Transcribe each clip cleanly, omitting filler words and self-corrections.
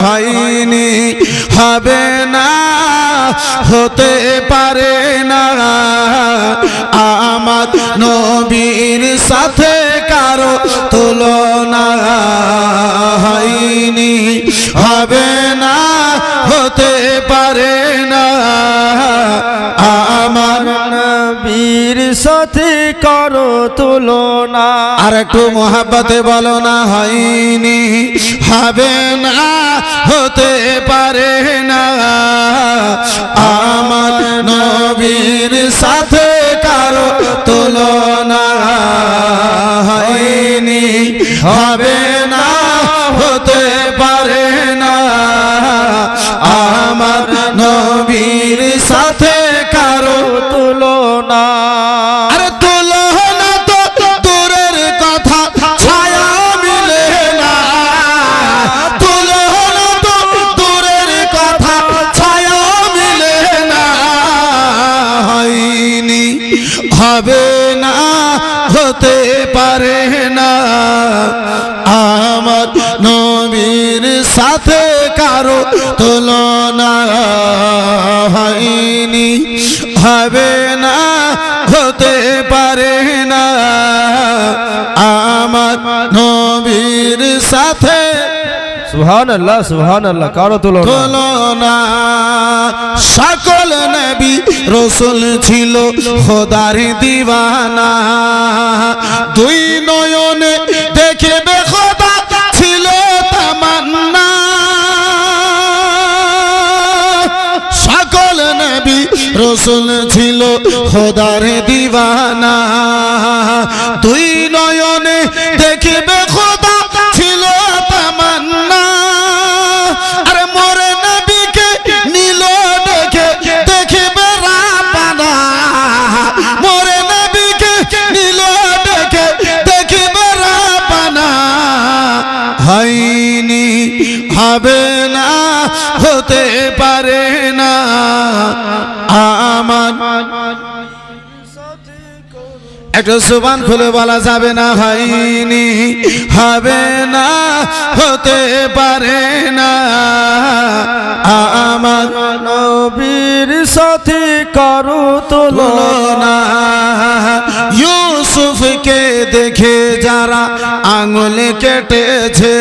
হয়নি, হবে না, হতে পারে না আমার নবীর সাথে কারো তুলনা। হয়নি, হবে না, হতে পারে না আমার নবীর সাথে কারো তুলনা। আর একটু মোহাব্বতে বলো না। হয়নি, হবে না, হতে পারে না আমার নবীর সাথে কারো তুলনা। হয়নি, হবে না, হতে পারে না আমার নবীর সাথে কারো তুলনা। আরে তুলনা তো দূরের কথা, ছায়া মিলে না। তুলনা তো দূরের কথা, ছায়া মিলে না। হয়নি, হবে না, হতে পারে না আমার নবীর সাথে কারো তুলনা। হয়নি, হবে না, হতে পারে না আমার নবীর সাথে সুবহানাল্লাহ সুবহানাল্লাহ, কারো তুলনা। সকল নবী রাসূল ছিল খোদার দিওয়ানা, দুই নয়নে দেখবে খোদা ছিল তামান্না। সকল নবী রাসূল ছিল খোদার দিওয়ানা, দুই নয়নে দেখবে খোদা ছিল তামান্না। আরে মোরে নবীকে নীল দেখে দেখবে রাব্বানা, মোরে নবীকে নীল দেখে দেখবে রাব্বানা। হয়নি, হবে না, হতে পারে না আমার। একটু জবান খুলে বলা যাবে না। হয়নি, হবে না, হতে পারে না আমার নবীর সাথে কারো তুলনা। ইউসুফকে দেখে যারা আঙুল কেটেছে,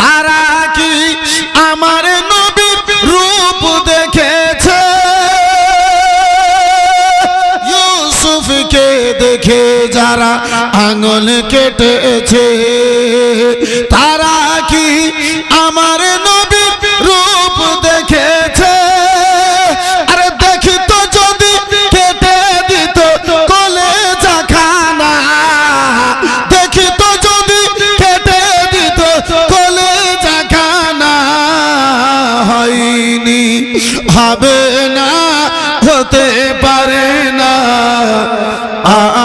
তারা কি আমার নবীর রূপ দেখেছে? ইউসুফকে দেখে যারা আঙুল কেটেছে, তারা কি আমার নবীর রূপ দেখেছে? আরে দেখিত যদি কেটে দিত কলেজা খানা, দেখিত যদি কেটে দিত কলেজা খানা। হয়নি, হবে না, হতে পারে না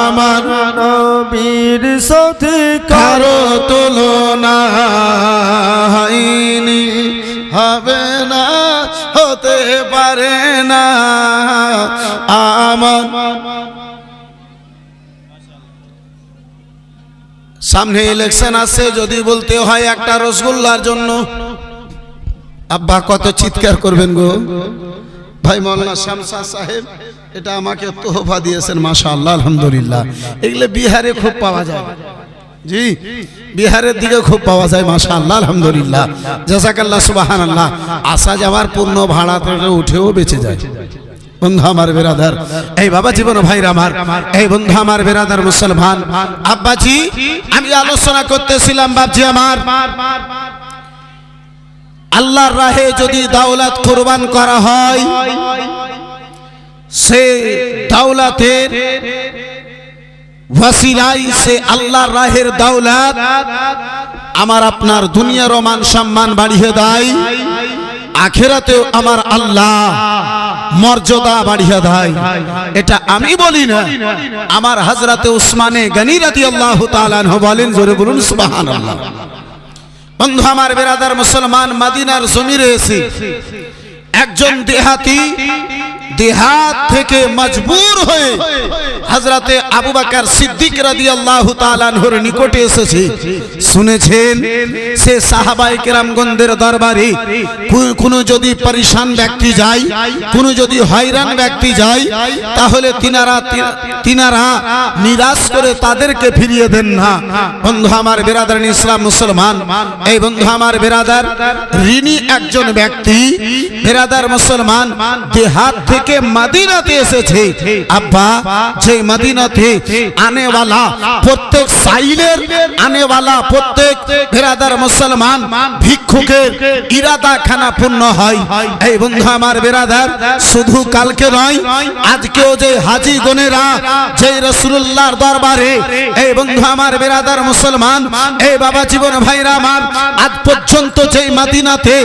আমার নবীর সাথে কারো তুলনা। হয়নি, হবে না, হতে পারে না আমার। সামনে ইলেকশন আছে, যদি বলতে হয় একটা রসগোল্লার জন্য, আব্বা কত চিৎকার করবেন গো। ভাই মৌলানা শামসা সাহেব এটা আমাকে তোহফা দিয়েছেন, মাশাআল্লাহ আলহামদুলিল্লাহ। এগুলো বিহারে খুব পাওয়া যায়, জি বিহারের দিকে খুব পাওয়া যায়, মাশাআল্লাহ আলহামদুলিল্লাহ, জাযাকাল্লাহ সুবহানাল্লাহ। আসা যাওয়ার পূর্ণ ভাড়া থেকে উঠেও বেঁচে যায়। বন্ধু আমার বেরাদার, এই বাবা জীবন ভাইরা আমার, এই বন্ধু আমার বেরাদার মুসলমান, আব্বাজি আমি আলোচনা করতেছিলাম বাপজি আমার, আল্লাহর রাহে যদি দাওলাত কুরবান করা হয়, সে দাওলাতের ওয়াসিলাই, সে আল্লাহর রাহের দাওলাত আমার আপনার দুনিয়ার মান সম্মান বাড়িয়ে দেয়, আখিরাতেও আমার আল্লাহ মর্যাদা বাড়িয়ে দেয়। এটা আমি বলি না, আমার হযরতে উসমানে গনি রাদিয়াল্লাহু তাআলা আনহু বলেন, জোরে বলুন সুবহানাল্লাহ। বন্ধু আমার বেরাদার মুসলমান, মদিনার জমিনে এসে একজন দেহাতি দেহাত থেকে মজবুর হয়ে হযরতে আবু বকর সিদ্দিক রাদিয়াল্লাহু তাআলা আনহুর নিকটে এসেছে। শুনেছেন সে সাহাবায়ে কেরামগণদের দরবারে কোনো যদি পরেশান ব্যক্তি যায়, কোনো যদি হয়রান ব্যক্তি যায়, তাহলে তিনারা নিরাশ করে তাদেরকে ফিরিয়ে দেন না। বন্ধু আমার বেরাদার ইসলাম মুসলমান, এই বন্ধু আমার বেরাদার, ঋণী একজন ব্যক্তি বেরাদার মুসলমান দেহাত থেকে মদিনাতে এসেছে। আব্বা যে মদিনাতে আনেওয়ালা প্রত্যেক সাইলের আনেওয়ালা প্রত্যেক বেরাদার মুসলমান ভিক্ষুকের ইরাদা খানা পূর্ণ হয়। এই বন্ধু আমার বেরাদার, শুধু কালকে নয়, আজকেও যে হাজি গনেরা যে রাসূলুল্লাহর দরবারে, এই বন্ধু আমার বেরাদার মুসলমান, এই বাবা জীবন ভাইরা আমার, আজ পর্যন্ত যে মদিনাতে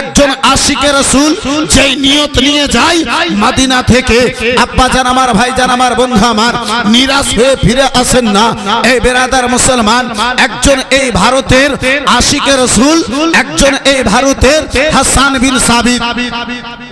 একজন আশিকে রাসূল যেই নিয়ত নিয়ে যায় মদিনা থেকে, আব্বা জান আমার, ভাই জান আমার, বন্ধু আমার, নিরাশ হয়ে ফিরে আসেন না। এই বেরাদার মুসলমান, একজন এই ভারতের আশিকে রাসূল, একজন এই ভারতের হাসান বিন সাবিত,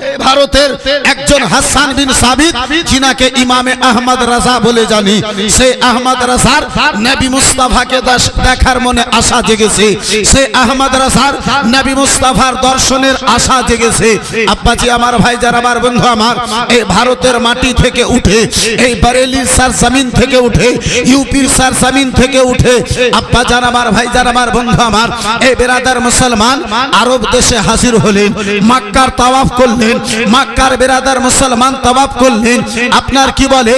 এই ভারতের একজন হাসান বিন সাবিত, যিনাকে ইমামে আহমদ রাজা বলে জানি, সেই আহমদ রাজার নবী মুস্তাফাকে দেখার মনে আশা জেগেছে, সেই আহমদ রাজার নবী মুস্তাফার দর্শনের আশা জেগেছে। আব্বাজি আমার, ভাই যারা আমার, বন্ধু আমার, এই ভারতের মাটি থেকে উঠে, এই বরেলির সরজমিন থেকে উঠে, ইউপির সরজমিন থেকে উঠে, আব্বা জান আমার, ভাই যারা আমার, বন্ধু আমার, এই বেরাদার মুসলমান আরব দেশে হাজির হলেন, মক্কার তাওয়াফ করলেন, মক্কার বেরাদার মুসলমান তাওয়াফ করলেন, আপনার কি বলে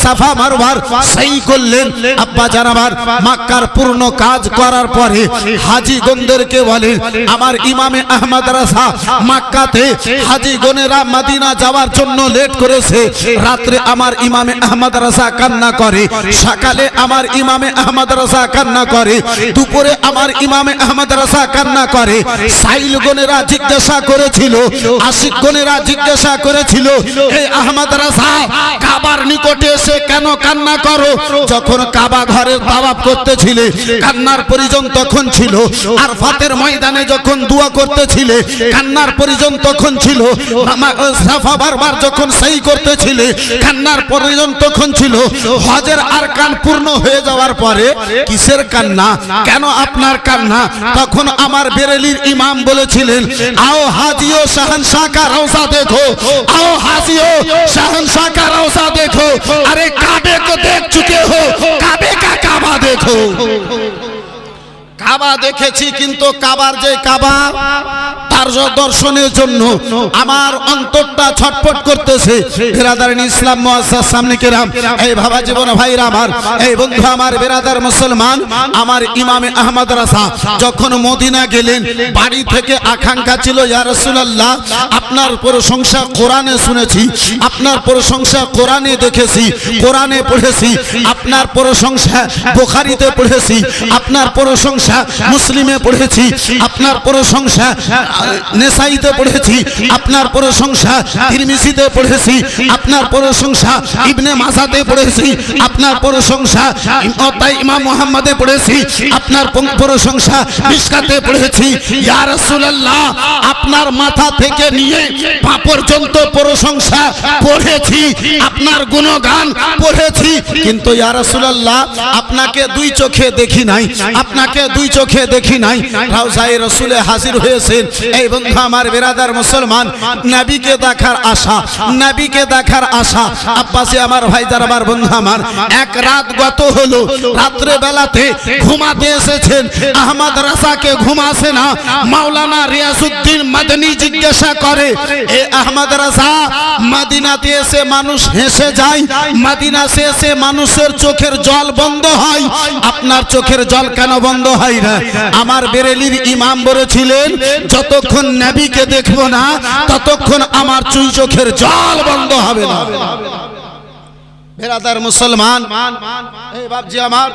সাফা মারওয়ার সই করলেন। আব্বা জান আমার, মক্কার পূর্ণ কাজ করার পরে হাজি গণদেরকে বলেন, আমার ইমামে আহমদ রাজা মক্কাতে হাজি গণেরা মদিনা যাওয়ার জন্য লেট করেছে। রাত্রে আমার ইমামে আহমদ রাজা কান্না করে, সকালে আমার ইমামে আহমদ রাজা কান্না করে, দুপুরে আমার ইমামে আহমদ রাজা কান্না করে। সাইল গণেরা জিজ্ঞাসা করেছিল, আশিক গণেরা জিজ্ঞাসা করেছিল, এই আহমদ রাজা কাবার নিকটে এসে কেন কান্না করো? যখন কাবা ঘরের তাওয়াফ করতেছিলে কান্নার পরিজন তখন ছিল, আরফাতের ময়দানে যখন দোয়া করতেছিলে কান্নার পরিজন তখন ছিল, সাফা বারবার যখন সই করতেছিলে কান্নার পরিজন তখন ছিল, হজের আরকান পূর্ণ হয়ে যাওয়ার পরে কিসের কান্না? কেন আপনার কান্না? তখন আমার বেরেলির ইমাম বলেছিলেন, आओ हाजियो शहंशाह का रौजा देखो, आओ हाजियो शहंशाह का रौजा देखो, अरे काबे को देख चुके हो, काबे का काबा देखो। কাবা দেখেছি, কিন্তু কাবার যে কাবা তার দর্শনের জন্য আমার অন্তরটা ছটফট করতেছে। বেরাদারিন ইসলাম মুআজ্জাজ সামনে কেরাম, এই বাবা জীবন ভাইরা আমার, এই বন্ধু আমার বেরাদার মুসলমান, আমার ইমামে আহমদ রাজা যখন মদিনা গেলেন, বাড়ি থেকে আকাঙ্ক্ষা ছিল, ইয়া রাসূলুল্লাহ আপনার প্রশংসা কোরআনে শুনেছি, আপনার প্রশংসা কোরআনে দেখেছি, কোরআনে পড়েছি, আপনার প্রশংসা বুখারীতে পড়েছি, আপনার প্রশংসা মুসলিমে পড়েছি, আপনার প্রশংসা নেসাইতে পড়েছি, আপনার প্রশংসা তিরমিজিতে পড়েছি, আপনার প্রশংসা ইবনে মাজাতে পড়েছি, আপনার প্রশংসা ইমাম মুহাম্মদে পড়েছি, আপনার প্রশংসা মিশকাতে পড়েছি। ইয়া রাসূলুল্লাহ আপনার মাথা থেকে নিয়ে পা পর্যন্ত প্রশংসা পড়েছি, আপনার গুণগান পড়েছি, কিন্তু ইয়া রাসূলুল্লাহ আপনাকে দুই চোখে দেখি নাই, আপনাকে দুই চোখে দেখি নাই। রওজায়ে রাসূলে হাজির হয়েছেন। এই বন্ধু আমার বেরাদার মুসলমান, নবীকে দেখার আশা, নবীকে দেখার আশা। আব্বাসে আমার, ভাইজান আমার, বন্ধু আমার, এক রাত গত হলো, রাত্রে বেলাতে ঘুমাতে এসেছেন, আহমদ রাজাকে ঘুমাসে না। মাওলানা রিয়াজউদ্দিন মাদানী জিজ্ঞাসা করে, এ আহমদ রাজা মদিনাতে এসে মানুষ হেসে যায়, মদিনাতে এসে মানুষের চোখের জল বন্ধ হয়, আপনার চোখের জল কেন বন্ধ হয় না? আমার বেরেলির ইমাম বলেছিলেন, যতক্ষণ নবীকে দেখবো না ততক্ষণ আমার চুই চোখের জল বন্ধ হবে না। বেরাদার মুসলমান, এই বাপজি আমার,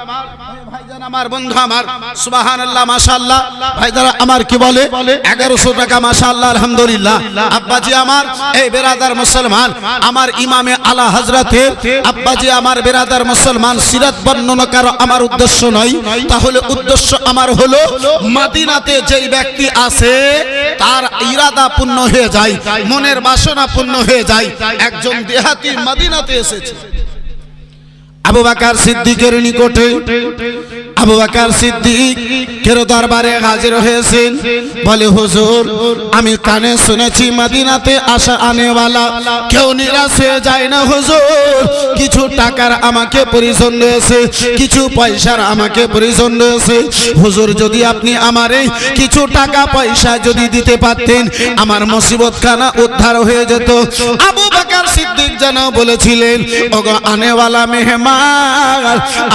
ভাইজান আমার, বন্ধু আমার, সুবহানাল্লাহ মাশাআল্লাহ, ভাইজান আমার কি বলে 1100 টাকা মাশাআল্লাহ আলহামদুলিল্লাহ। আব্বাজি আমার, এই বেরাদার মুসলমান, আমার ইমামে আলা হযরতের আব্বাজি আমার বেরাদার মুসলমান সিরাত বর্ণনা করা আমার উদ্দেশ্য নয়, তাহলে উদ্দেশ্য আমার হলো মদিনাতে যেই ব্যক্তি আছে তার ইরাদা পূর্ণ হয়ে যায়, মনের বাসনা পূর্ণ হয়ে যায়। একজন দেহাতি মদিনাতে এসেছে আবু বকর সিদ্দিকের নিকটে। আবু বকর সিদ্দিকের দরবারে হাজির হয়েছেন। বলে হুজুর, আমি কানে শুনেছি মদিনাতে আসা আনেওয়ালা কেউ নিরাশ হয়ে যায় না হুজুর। কিছু টাকার আমাকে প্রয়োজন রয়েছে, কিছু পয়সার আমাকে প্রয়োজন রয়েছে। হুজুর, যদি আপনি আমারে কিছু টাকা পয়সা যদি দিতে পারতেন, আমার মুসিবতখানা উদ্ধার হয়ে যেত। আবু বকর সিদ্দিক যেন বলেছিলেন, ওগো আনেওয়ালা মেহমান,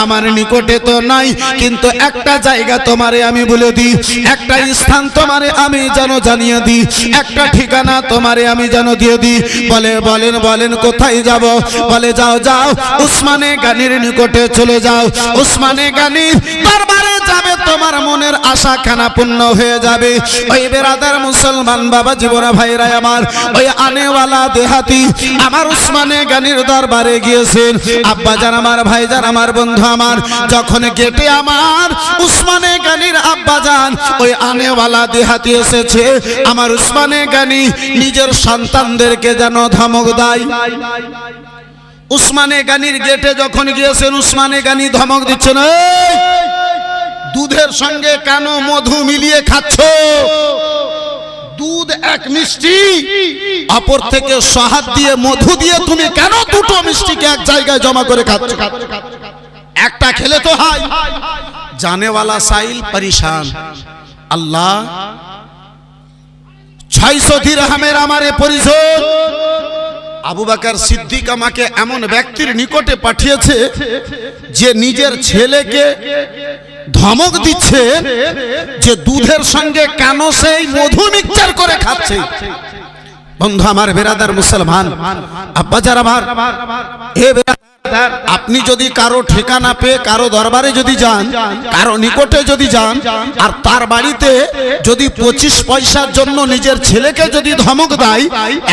আমার নিকটে তো নাই, কিন্তু একটা জায়গা তোমারে আমি বলে দিই, একটা স্থান তোমারে আমি যেন জানিয়ে দিই, একটা ঠিকানা তোমারে আমি যেন দিয়ে দিই। বলে বলেন বলেন কোথায় যাব? বলে যাও যাও উসমানে গানির নিকটে চলে যাও। উসমানে গানির দরবারে যাবে, তোমার মনের আশা খানা পূর্ণ হয়ে যাবে। ওই বেরাদার মুসলমান বাবা জীবনা ভাইরা আমার, ওই আনেওয়ালা দেহাতি আমার উসমানে গানির দরবারে গিয়েছেন। আব্বা জান আমার, ভাই জান আমার, বন্ধু আমার, যখন গেটে আমার উসমানে গানির আব্বা জান ওই আনেওয়ালা দেহাতি এসেছে, আমার উসমানে গানি নিজের সন্তানদেরকে যেন ধমক দেয়। উসমানে গানির গেটে যখন গিয়েছেন, উসমানে গানি ধমক দিচ্ছেন, এই দুধের সঙ্গে কেন মধু মিলিয়ে খাচ্ছ? দুধ এক মিষ্টি, অপর থেকে শহাদ দিয়ে মধু দিয়ে তুমি কেন দুটো মিষ্টিকে এক জায়গায় জমা করে খাচ্ছ? একটা খেলে তো হয়। জানেওয়ালা সাইল পরেশান, আল্লাহ 600 দিরহামের আমারে পরিশোধ। আবু বকর সিদ্দিক আমাকে এমন ব্যক্তির নিকটে পাঠিয়েছে যে নিজের ছেলেকে ধমক দিচ্ছে যে দুধের সঙ্গে কেন সেই মধু মিক্সচার করে খাচ্ছে। বন্ধু আমার, বেরাদার মুসলমান, আব্বা যারা আমার, এ বেরাদার, আপনি যদি কারো ঠিকানা পেয়ে কারো দরবারে যদি যান, কারো নিকটে যদি যান, আর তার বাড়িতে যদি 25 পয়সার জন্য নিজের ছেলেকে যদি ধমক দেয়,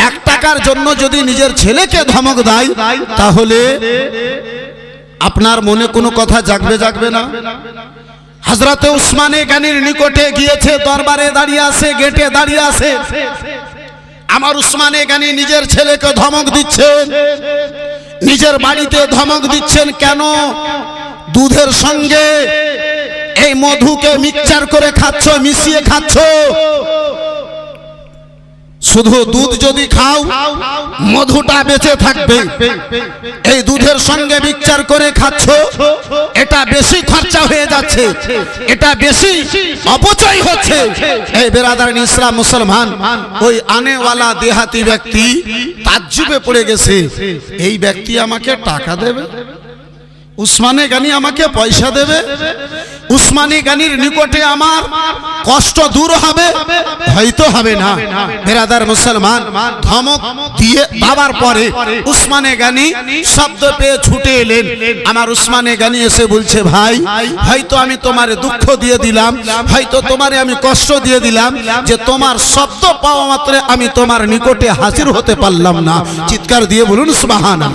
1 টাকার জন্য যদি নিজের ছেলেকে ধমক দেয়, তাহলে আপনার মনে কোনো কথা জাগবে জাগবে না? হযরতে উসমানে গানির নিকটে গিয়েছে, দরবারে দাঁড়িয়ে আছে, গেটে দাঁড়িয়ে আছে। আমার উসমানে গানি নিজের ছেলেকে ধমক দিচ্ছেন, নিজের বাড়িতে ধমক দিচ্ছেন। কেন? দুধের সঙ্গে এই মধুকে মিক্সচার করে খাচ্ছ, মিশিয়ে খাচ্ছ। শুধু দুধ যদি খাও, মধুটা বেঁচে থাকবে। এই দুধের সঙ্গে মিক্সচার করে খাচ্ছ, এটা বেশি খরচা হয়ে যাচ্ছে, এটা বেশি অপচয় হচ্ছে। এই বেরাদার ইসলাম মুসলমান, ওই আনেওয়ালা দেহাতি ব্যক্তি তাজ্জুবে পড়ে গেছে, এই ব্যক্তি আমাকে টাকা দেবে, উসমানে গানি আমাকে পয়সা দেবে, উসমানী গানির নিকটে আমার কষ্ট দূর হবে? হয়তো হবে না। বেরাদার মুসলমান, ধমক দিয়ে বাবার পরে উসমানে গানি শব্দ পেয়ে ছুটে এলেন। আমার উসমানে গানি এসে বলছে, ভাই হয়তো আমি তোমারে দুঃখ দিয়ে দিলাম, হয়তো তোমারে আমি কষ্ট দিয়ে দিলাম, যে তোমার শব্দ পাওয়া মাত্র আমি তোমার নিকটে হাজির হতে পারলাম না। চিৎকার দিয়ে বলুন সুবহানাল্লাহ।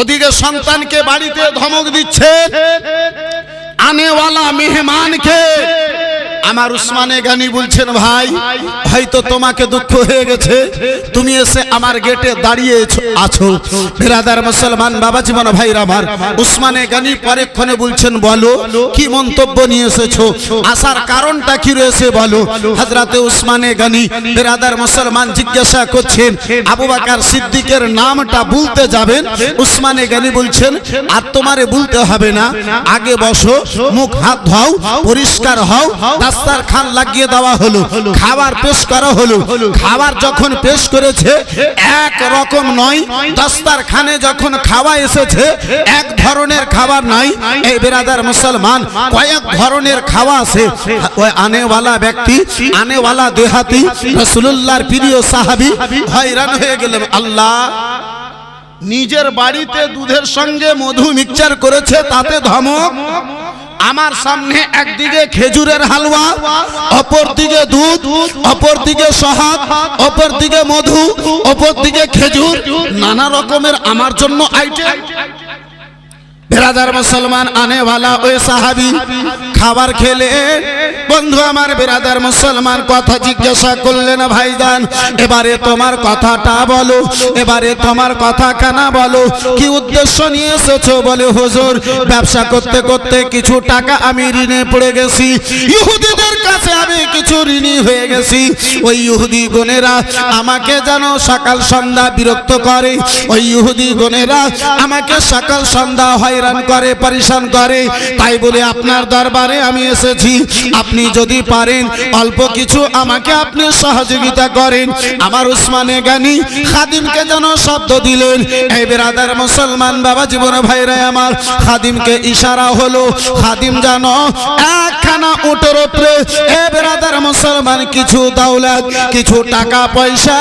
ওদিকে সন্তানকে বাড়িতে ধমক দিচ্ছে, আনেওয়ালা মেহমানকে আমার উসমানে গানি বলছেন, ভাই হয়তো তোমাকে দুঃখ হয়ে গেছে, তুমি এসে আমার গেটে দাঁড়িয়ে আছো। বেরাদার মুসলমান বাবা জীবন ভাইরা আমার, উসমানে গানি পরেক্ষণে বলছেন, বলো কি মন্তব্য নিয়ে এসেছো, আসার কারণটা কি রয়েছে বলো। হযরতে উসমানে গানি বেরাদার মুসলমান জিজ্ঞাসা করছেন, আবু বকর সিদ্দিকের নামটা বলতে যাবেন। উসমানে গানি বলছেন, আর তোমারে বলতে হবে না, আগে বসো, মুখ হাত ধোও, পরিষ্কার হও। দাস্তারখান লাগিয়ে দেওয়া হলো, খাবার পেশ করা হলো। খাবার যখন পেশ করেছে, এক রকম নয়, দাস্তারখানে যখন খাওয়া এসেছে, এক ধরনের খাবার নাই। এই বেরাদার মুসলমান, কয়েক ধরনের খাওয়া আছে। ওই আনেওয়ালা ব্যক্তি, আনেওয়ালা দেহাতি রাসূলুল্লাহর প্রিয় সাহাবী হয়রান হয়ে গেলেন। আল্লাহ, নিজের বাড়িতে দুধের সঙ্গে মধু মিক্সচার করেছে, তাতে ধমক। আমার সামনে একদিকে খেজুরের হালুয়া, অপর দিকে দুধ, অপর দিকে শহাদ, অপর দিকে মধু, অপর দিকে খেজুর, নানা রকমের আমার জন্য আইটেম। बिरादर मुसलमान आने वाला ওই সাহাবী খাবার খেলে বন্ধু আমার বিরাদর মুসলমান কথা জিজ্ঞাসা করলেন ভাইজান এবারে তোমার কথাটা বলো এবারে তোমার কথা কানা বলো কি উদ্দেশ্য নিয়ে এসেছো বলে হুজুর ব্যবসা করতে করতে কিছু টাকা আমি ঋণে পড়ে গেছি ইহুদিদের কাছে আমি কিছু ঋণী হয়ে গেছি ওই ইহুদি গণেরা আমাকে যেন সকাল সন্ধ্যা বিরক্ত করে ওই ইহুদি গণেরা আমাকে সকাল সন্ধ্যা হয়রান করে পরেশান করে তাই বলে আপনার দরবারে আমি এসেছি আপনি যদি পারেন অল্প কিছু আমাকে আপনি সহযোগিতা করেন আমার উসমানে গানি খাদিমকে যেন শব্দ দিলেন এই বিরাদার মুসলমান বাবা জীবন ভাইরা আমার খাদিমকে ইশারা হলো খাদিম যেন একখানা উটের উপরে এ বিরাদার মুসলমান কিছু দৌলত কিছু টাকা পয়সা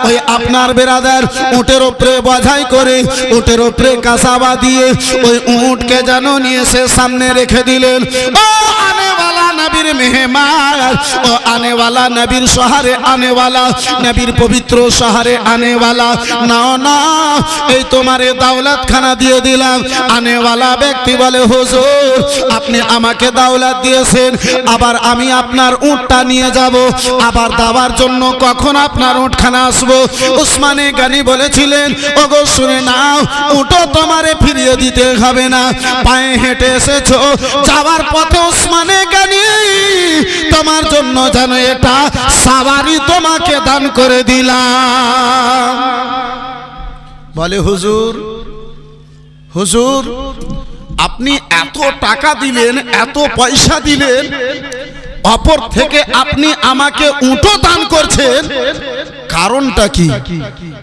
ওই আপনার বিরাদার উটের উপরে বোঝাই করে উটের উপরে কাসাবা দিয়ে ওই উটকে যেন নিয়ে এসে সামনে রেখে দিলেন ও আনে वाला नबीर मेहमान ओ आने वाला नबीर शहरे आने वाला नबीर पवित्र शहरे आने वाला ना ना এই তোমারে দৌলত খানা দিয়ে দিলাম আনে वाला ব্যক্তি বলে হুজুর আপনি আমাকে দৌলত দিয়েছেন আবার আমি আপনার উটটা নিয়ে যাব আবার দাবার জন্য কখন আপনার উটখানা আসবো উসমানে গানি বলেছিলেন ওগো শুনে নাও উটও তোমারে ফিরিয়ে দিতে হবে না পায়ে হেঁটে এসেছো যাওয়ার পথে উসমানে গানি তোমার জন্য যেন এটা সাওয়ারি তোমাকে দান করে দিলাম বলে হুজুর হুজুর আপনি এত টাকা দিলেন এত পয়সা দিলেন অপর থেকে আপনি আমাকে উটও দান করছেন কারণটা কি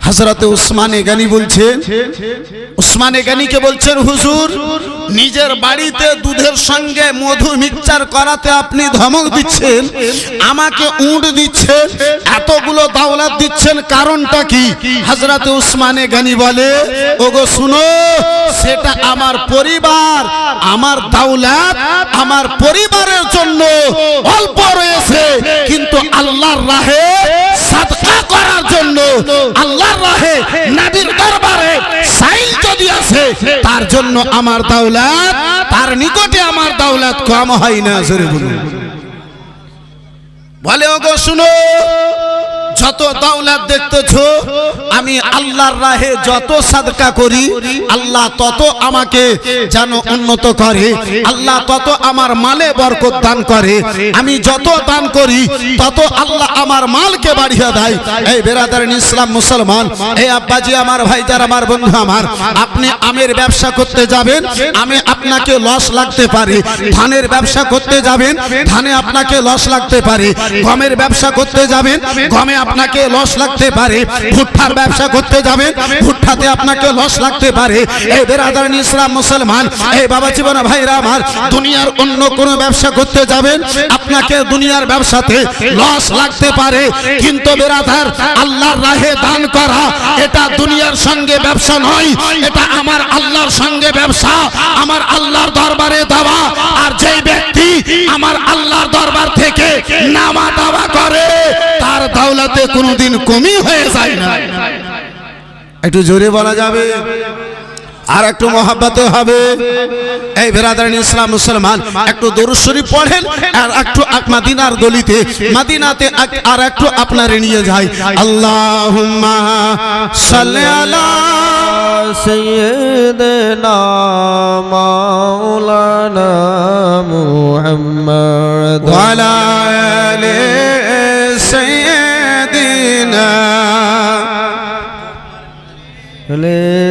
হযরতে উসমানে গানি বলছেন উসমানে গানিকে বলছেন হুজুর নিজের বাড়িতে দুধের সঙ্গে মধু মিক্সচার করাতে আপনি ধমক দিচ্ছেন আমাকে উট দিচ্ছেন এতগুলো দৌলত দিচ্ছেন কারণটা কি হযরতে উসমানে গানি বলে ওগো শুনো সেটা আমার পরিবার আমার দৌলত আমার পরিবারের জন্য অল্প রয়েছে কিন্তু আল্লাহর রাহে সাদকা করার জন্য আল্লাহর রাহে নবীর দরবারে সাইল যদি আছে তার জন্য আমার দৌলত তার নিকটে আমার দৌলত কম হয় না জোরে বলুন বলে ওগো শুনো যত দৌলত দেখতেছো আমি আল্লাহর রাহে যত সাদকা করি আল্লাহ তত আমাকে যেন উন্নত করে আল্লাহ তত আমার মালে বরকত দান করে আমি যত দান করি তত আল্লাহ আমার মালকে বাড়িয়ে দেয় এই বিরাদারিন ইসলাম মুসলমান এই আব্বাজি আমার ভাইজান আমার বন্ধু আমার আপনি আমের ব্যবসা করতে যাবেন আমি আপনাকে লস লাগতে পারে ধানের ব্যবসা করতে যাবেন ধানে আপনাকে লস লাগতে পারে গমের ব্যবসা করতে যাবেন গমে আপনাকে লস লাগতে পারে ভুট্টার ব্যবসা করতে যাবেন ভুট্টাতে আপনাকে লস লাগতে পারে এই বিরাদারিন ইসলাম মুসলমান এই বাবা জীবন ভাইরা আমার দুনিয়ার অন্য কোন ব্যবসা করতে যাবেন আপনাকে দুনিয়ার ব্যবসাতে লস লাগতে পারে কিন্তু বিরাদার আল্লাহর রাহে দান করা এটা দুনিয়ার সঙ্গে ব্যবসা নয় এটা আমার আল্লাহর সঙ্গে ব্যবসা আমার আল্লাহর দরবারে দেওয়া আর যেই ব্যক্তি আমার আল্লাহর দরবার থেকে নামা দাওয়া করে তার দৌলতে কোনোদিন কমই হয়ে যায় না একটু জোরে বলা যাবে আর একটু মহব্বতে হবে এই বিরাদারিন ইসলাম মুসলমান একটু দরুদ শরীফ পড়েন আর একটু মদিনার গলিতে মদিনাতে আর একটু আপনারে নিয়ে যাই আল্লাহুম্মা সাল্লি আলা সাইয়্যিদিনা মাওলানা মুহাম্মদ ওয়া আলা আলি সাইয়্যিদিনা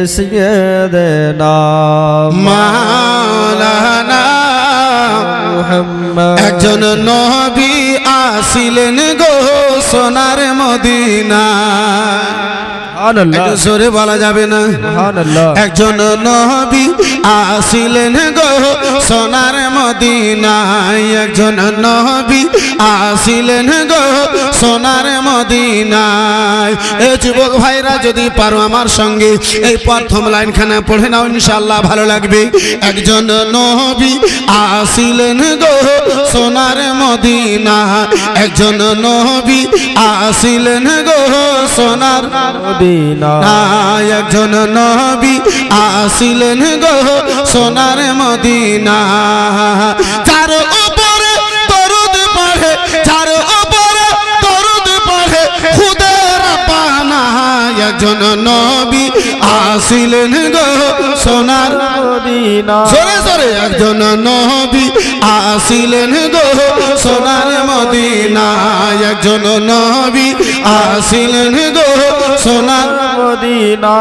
সাইয়্যিদিনা মাওলানা মুহাম্মদ একজন নবী আসিলেন গো সোনার মদিনা সুবহানাল্লাহ জোরে বলা যাবে না সুবহানাল্লাহ একজন নবী আসিলেন গো সোনার মদিনায় একজন নবী আসিলেন গো সোনার মদিনায় এই যুবক ভাইরা যদি পারো আমার সঙ্গে এই প্রথম লাইনখানা পড়ে নাও ইনশাআল্লাহ ভালো লাগবে একজন নবী আসিলেন গো সোনার মদিনা একজন নবী আসিলেন গো সোনার মদিনা মদিনা একজন নবী আসিলেন গো সোনার মদিনা যার উপরে দরুদ পড়ে যার উপরে দরুদ পড়ে খুদে রাব্বানা একজন নবী আসিলেন গো সোনার মদিনা জোরে জোরে একজন নবী আসিলেন গো সোনার মদিনা একজন নবী আসিলেন গো সোনার মদিনা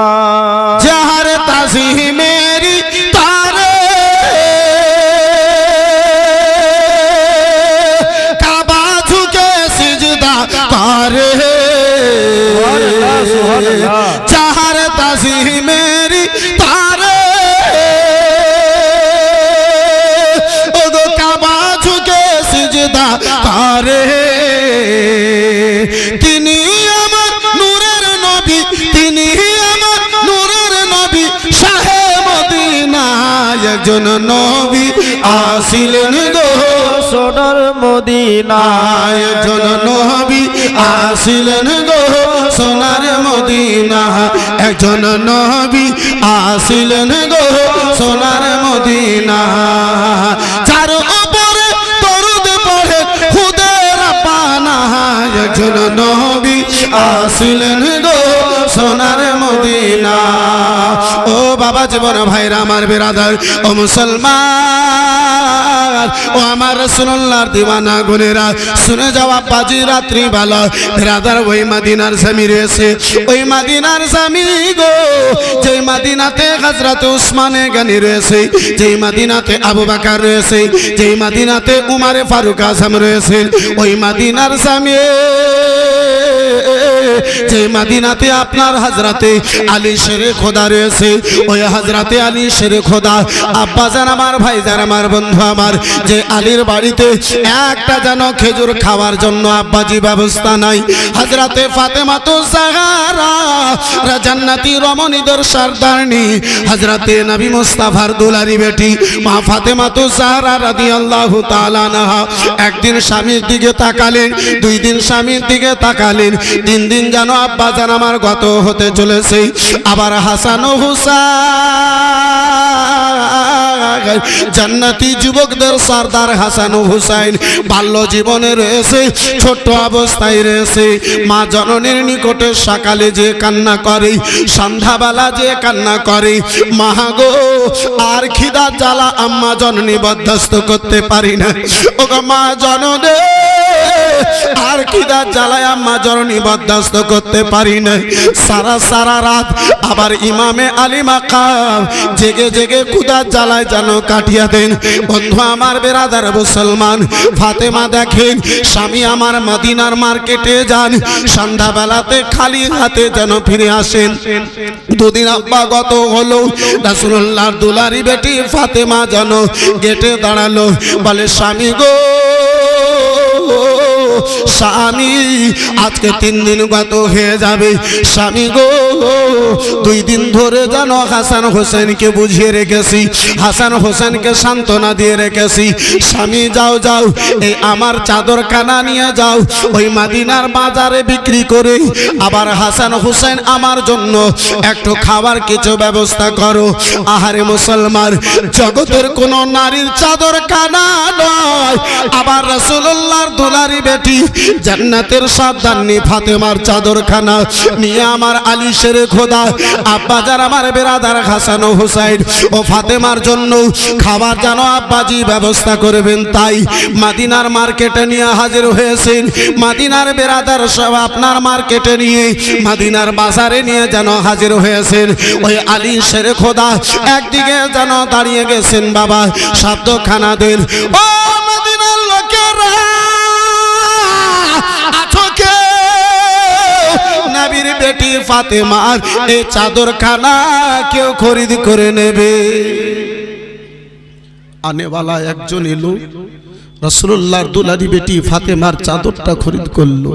যাহার তাজিমেরি তারে কাবা ঝুঁকে সিজদা করে যাহার তাজিমেরি তারে ওগো কাবা ঝুঁকে সিজদা করে তিনি আমার নূরের নবী তিনি আমার নূরের নবী শাহে মদিনা একজন নবী আসিলেন গো সোনার মদিনা একজন নবী আসিলেন গো সোনার মদিনা একজন নবী আসিলেন গো সোনার মদিনা যার উপরে দরুদ পড়ে খুদে রাব্বানা একজন নবী আসিলেন গো সোনার মদিনা ও বাবা জীবন ভাইরা আমার বিরাদার ও মুসলমান ও আমার রাসূলুল্লাহর দিওয়ানা গুনেরা শুনে যাওয়া বাজি রাত্রি বেলা বিরাদার ওই মদিনার জমি রয়েছে ওই মদিনার জমি গো যেই মদিনাতে হযরত উসমানে গনি রয়েছে যেই মদিনাতে আবু বকর রয়েছে যেই মদিনাতে উমর ফারুক আজম রয়েছে ওই মদিনার জমি যে মদিনাতে আপনার হযরতে আলী শেরে খোদা রয়েছে ওই হযরতে আলী শেরে খোদা আব্বাজান আমার ভাইজান আমার বন্ধু আমার যে আলীর বাড়িতে একটা যেন খেজুর খাওয়ার জন্য আব্বাজি ব্যবস্থা নাই হযরতে ফাতেমা তো জাহরা জান্নাতি রমণীদের সরদারনি হযরতে নবী মুস্তাফার দুলারি বেটি মা ফাতেমা তো জাহরা রাদিয়াল্লাহু তাআলা আনহা একদিন স্বামীর দিকে তাকালেন দুই দিন স্বামীর দিকে তাকালেন তিন দিন যেন আব্বাজান আমার গত হতে চলেছে আবার হাসান ও হুসাইন জান্নাতি যুবকদের সরদার হাসান ও হুসাইন বাল্য জীবনে রয়েছে ছোট্ট অবস্থায় রয়েছে মা জননীর নিকটে সকালে যে কান্না করে সন্ধ্যাবেলা যে কান্না করে মা গো আর খিদা জ্বালা আম্মা জননী বরদাস্ত করতে পারি না ও গো মা জননী আর খিদা জ্বালায় আম্মা জননী বরদাস্ত করতে পারি না সারা সারা রাত আবার ইমামে আলী মাকাম জেগে জেগে ক্ষুধা জ্বালায় যেন কাটিয়ে দেন বন্ধু আমার বেরাদার মুসলমান ফাতেমা দেখেন স্বামী আমার মদিনার মার্কেটে যান সন্ধ্যাবেলাতে খালি হাতে যেন ফিরে আসেন দুদিন আব্বা গত হলো রাসূলুল্লাহর দুলারি বেটি ফাতেমা যেন গেটে দাঁড়ালো বলে স্বামী গো স্বামী আজকে 3 দিন গত হয়ে যাবে স্বামী গো 2 দিন ধরে জানো হাসান হোসেনকে বুঝিয়ে রেখেছি হাসান হোসেনকে সান্ত্বনা দিয়ে রেখেছি স্বামী যাও যাও এই আমার চাদর কানা নিয়ে যাও ওই মদিনার বাজারে বিক্রি করে আবার হাসান হোসেন আমার জন্য একটু খাবার কিছু ব্যবস্থা করো আহারে মুসলমান জগতের কোন নারীর চাদর কানা নয় আবার রাসূলুল্লাহর দুলারি বেটি জান্নাতের সাবধানী ফাতেমার চাদরখানা নিয়ে আমার আলী শেরে খোদা আব্বাজার আমার বেরাদার হাসান ও হুসাইন ও ফাতেমার জন্য খাবার যেন আব্বাজি ব্যবস্থা করবেন তাই মদিনার মার্কেটে নিয়ে হাজির হয়েছেন মদিনার বেরাদার সব আপনার মার্কেটে নিয়ে মদিনার বাজারে নিয়ে যেন হাজির হয়েছেন ওই আলী শেরে খোদা একদিকে যেন দাঁড়িয়ে গেছেন বাবা শব্দখানা দেন ও মদিনার লোকেরা আছোকে নবীর বেটি ফাতেমার এই চাদরখানা কেউ খরিদ করে নেবে আনেওয়ালা একজন এলো রাসূলুল্লাহর দুলারি বেটি ফাতেমার চাদরটা খরিদ করলো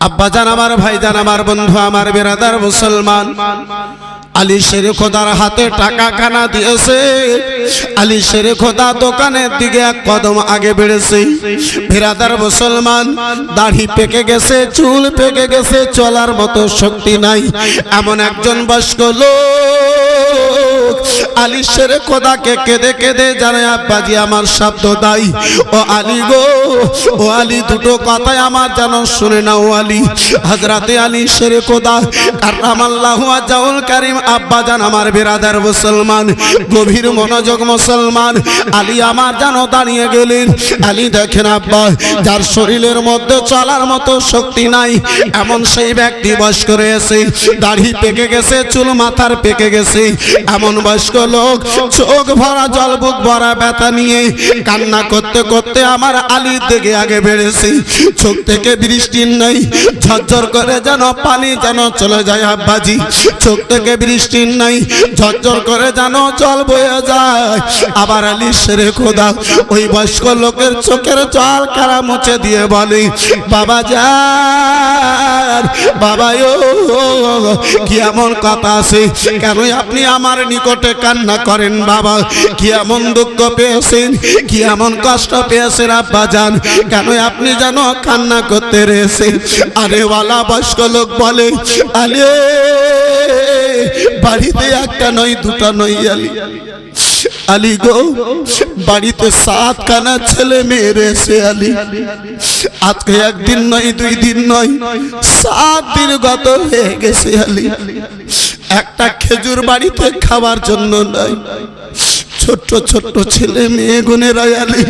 আব্বা জান আমার ভাই জান আমার বন্ধু আমার বেরাদার মুসলমান আলী শেরে খোদার হাতে টাকা খানা দিয়েছে। আলী শেরে খোদা দোকানের দিকে এক কদম আগে বেড়েছে। বিরাদার মুসলমান, দাড়ি পেকে গেছে, চুল পেকে গেছে, চলার মতো শক্তি নাই, এমন একজন বয়স্ক লোক আলী শেরে খোদাকে কেঁদে কেঁদে জানে, আব্বাজি আমার শব্দ দাই, ও আলী গো, ও আলী দুটো কথাই আমার যেন শুনে নাও আলী। হযরতে আলী শেরে খোদা কাররামাল্লাহু ওয়াজহুল কারীম আব্বা জান আমার বিরাদার মুসলমান, গভীর মনোযোগ মুসলমান, আলী আমার যেন দাঁড়িয়ে গেলেন। আলী দেখেন আব্বা, যার শরীরের মধ্যে চলার মতো শক্তি নাই, এমন সেই ব্যক্তি বয়স্ক রয়েছে, দাড়ি পেকে গেছে, চুল মাথার পেকে গেছে, এমন বয়স্ক লোক চোখ ভরা জল, বুক ভরা ব্যথা নিয়ে কান্না করতে করতে আমার আলীর দিকে আগে বেড়েছে। চোখ থেকে বৃষ্টি নেই, ঝরঝর করে যেন পানি যেন চলে যায় আব্বাজি, চোখ থেকে বৃষ্টি নাই, ঝরঝর করে যেন জল বয়ে যায়। আবার আলী শেরে খোদা ওই বয়স্ক লোকের চোখের জল কারা মুছে দিয়ে বলে, বাবা যান, বাবা ও, কি এমন কথা আছে, কেন আপনি আমার নিকটে কান্না করেন বাবা? কি এমন দুঃখ পেয়েছেন, কি এমন কষ্ট পেয়েছেন আব্বা জান, কেন আপনি যেন কান্না করতে রয়েছেন? আরে ওয়ালা বয়স্ক লোক বলে, আলে বাড়িতে একটা নয়, দুটা নয় আলী, আলী গো, বাড়িতে 7 খানা ছেলে মেয়ে রয়েছে আলী। আজকে একদিন নয়, 2 দিন নয়, 7 দিন গত হয়ে গেছে আলী। একটা খেজুর বাড়িতে খাবার জন্য নয়, ছোট্ট ছোট্ট ছেলে মেয়ে গুনেরা আলী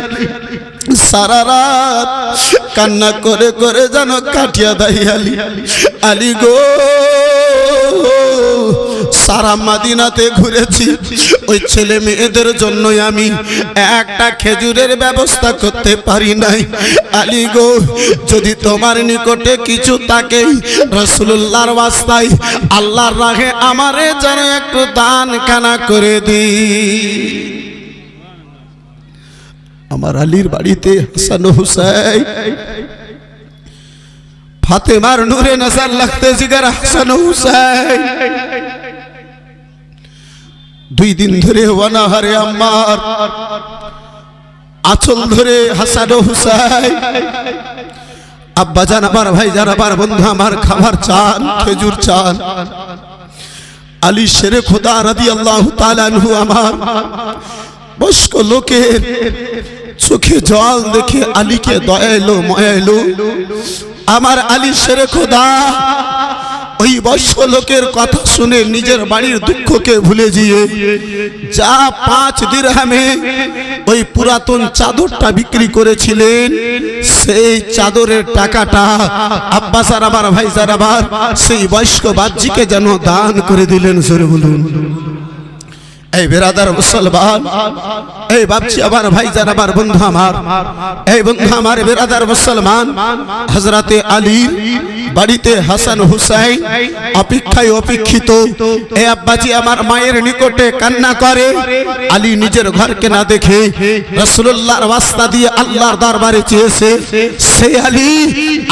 সারা রাত কান্না করে করে যেন কাটিয়া দেয় আলী। আলী গো, সারা মদিনাতে ঘুরেছি, ওই ছেলে মেয়েদের জন্য আমি একটা খেজুরের ব্যবস্থা করতে পারি নাই। আলী গো, যদি তোমার নিকটে কিছু থাকে, রাসূলুল্লাহর ওয়াস্তায় আল্লাহর রাহে আমারে যেন একটু দান খানা করে দি। আমার আলীর বাড়িতে হাসান হুসাইন, ফাতেমার নূরে নজর লাগতে জিগার হাসান হুসাইন 2 দিন ধরে ওয়ানাহারে আম্মার আঁচল ধরে হাসান হুসাইন, আব্বা জান আমার, ভাই জান আমার, বন্ধু আমার, খাবার চান, খেজুর চান। আলী শেরে খোদা রাদিয়াল্লাহু তাআলা আনহু আমার বয়স্ক লোকের চোখে জল দেখে আলীকে দয়া এলো, মায়া এলো। আমার আলী শেরে খোদা ওই বয়স্ক লোকের কথা শুনে নিজের বাড়ির দুঃখকে ভুলে গিয়ে যা 5 দিরহামে ওই পুরাতন চাদরটা বিক্রি করেছিলেন, সেই চাদরের টাকাটা আব্বাস আর আমার ভাইজান আবার সেই বয়স্ক বাচ্চিকে যেন দান করে দিলেন। জোরে বলুন। এই বেরাদার মুসলমান, এই বাপজি আমার, ভাইজান আমার, বন্ধু আমার, এই বন্ধু আমার, বেরাদার মুসলমান, হযরতে আলী বাড়িতে হাসান হুসাইন অপেক্ষায় অপেক্ষিত। এই আব্বাজি আমার মায়ের নিকটে কান্না করে। আলী নিজের ঘরকে না দেখে রাসূলুল্লাহর ওয়াস্তা দিয়ে আল্লাহর দরবারে চেয়েছে। সেই আলী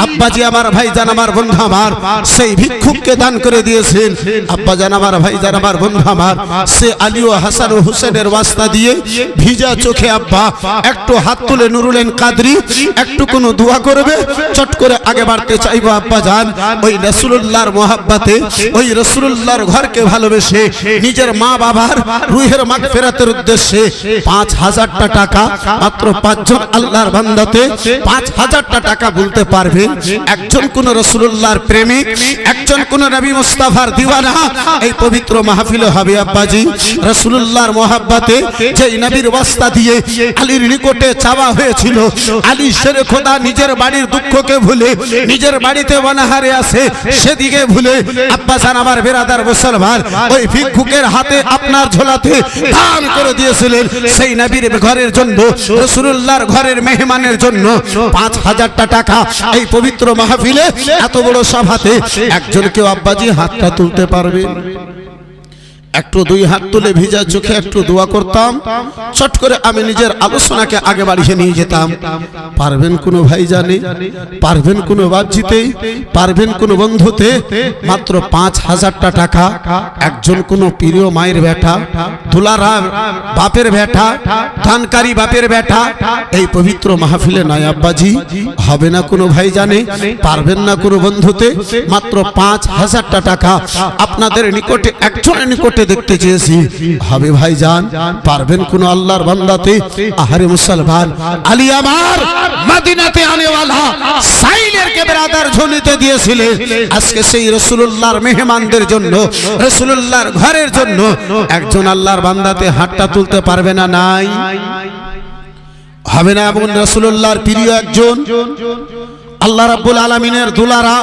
আব্বাজি আমার, ভাইজান আমার, বন্ধু আমার, সেই ভিক্ষুককে দান করে দিয়েছেন। আব্বাজান আমার, ভাইজান আমার, বন্ধু আমার, সে আলী ও হাসান ও হুসেনের ওয়াস্তা দিয়ে ভিজা চোখে আব্বা একটু হাত তুলে নুরুলেন কাদরি, একটু কোনো দোয়া করবে, চট করে আগে বাড়তে চাইবো আব্বা জান। ওই রাসূলুল্লাহর মোহাব্বতে, ওই রাসূলুল্লাহর ঘরকে ভালোবেসে নিজের মা বাবার রুহের মাগফিরাতের উদ্দেশ্যে 5000টা টাকা, মাত্র 5 জন আল্লাহর বান্দাতে 5000টা টাকা বলতে পারবে। একজন কোন রাসূলুল্লাহর প্রেমিক, একজন কোন নবী মুস্তাফার দিওয়ানা এই পবিত্র মাহফিলে হবে আব্বাজি। রাসূলুল্লাহর মোহাব্বতে যেই নবীর ওয়াস্তা দিয়ে আলীর নিকটে চাওয়া হয়েছিল, আলী শেরে খোদা নিজের বাড়ির দুঃখকে ভুলে নিজের বাড়িতে অনাহারে আছে সেদিকে ভুলে আব্বা জান আমার, বেরাদার মুসলমান, ওই ভিক্ষুকের হাতে আপনার ঝোলাতে দান করে দিয়েছিলেন সেই নবীর ঘরের জন্য, রাসূলুল্লাহর ঘরের মেহমানের জন্য 5000টা টাকা। এই পবিত্র মাহফিলে এত বড় সভাতে একজন কেউ আব্বাজি হাতটা তুলতে পারবে? একটু দুই হাত তুলে ভিজা চোখে একটু দোয়া করতাম, চট করে আমি নিজের আলোচনাকে আগে বাড়িয়ে নিয়ে যেতাম। পারবেন কোনো ভাই জানে, পারবেন কোনো বাপজিতে, পারবেন কোনো বন্ধুতে, মাত্র 5,000 টাকা একজন কোনো প্রিয় মায়ের বেটা, দুলারা বাপের বেটা, দানকারী বাপের বেটা এই পবিত্র মাহফিলে নয় আব্বাজি, হবে না কোনো ভাই জানে, পারবেন না কোনো বন্ধুতে, মাত্র 5,000 টাকা আপনাদের নিকটে একজনের নিকটে দেখতে চেয়েছি, হবে ভাই জান, পারবেন কোন আল্লাহর বান্দাতে? আহারে মুসলমান, আলী আমার মদিনাতে আনেওয়ালা সাইলের কে ব্রাদার ঝুলিতে দিয়েছিলেন, আজকে সেই রাসূলুল্লাহর মেহমানদের জন্য, রাসূলুল্লাহর ঘরের জন্য একজন আল্লাহর বান্দাতে হাতটা তুলতে পারবে না? নাই, হবে না? এবং রাসূলুল্লাহর প্রিয় একজন, আল্লাহ রাব্বুল আলামিনের দুলারা,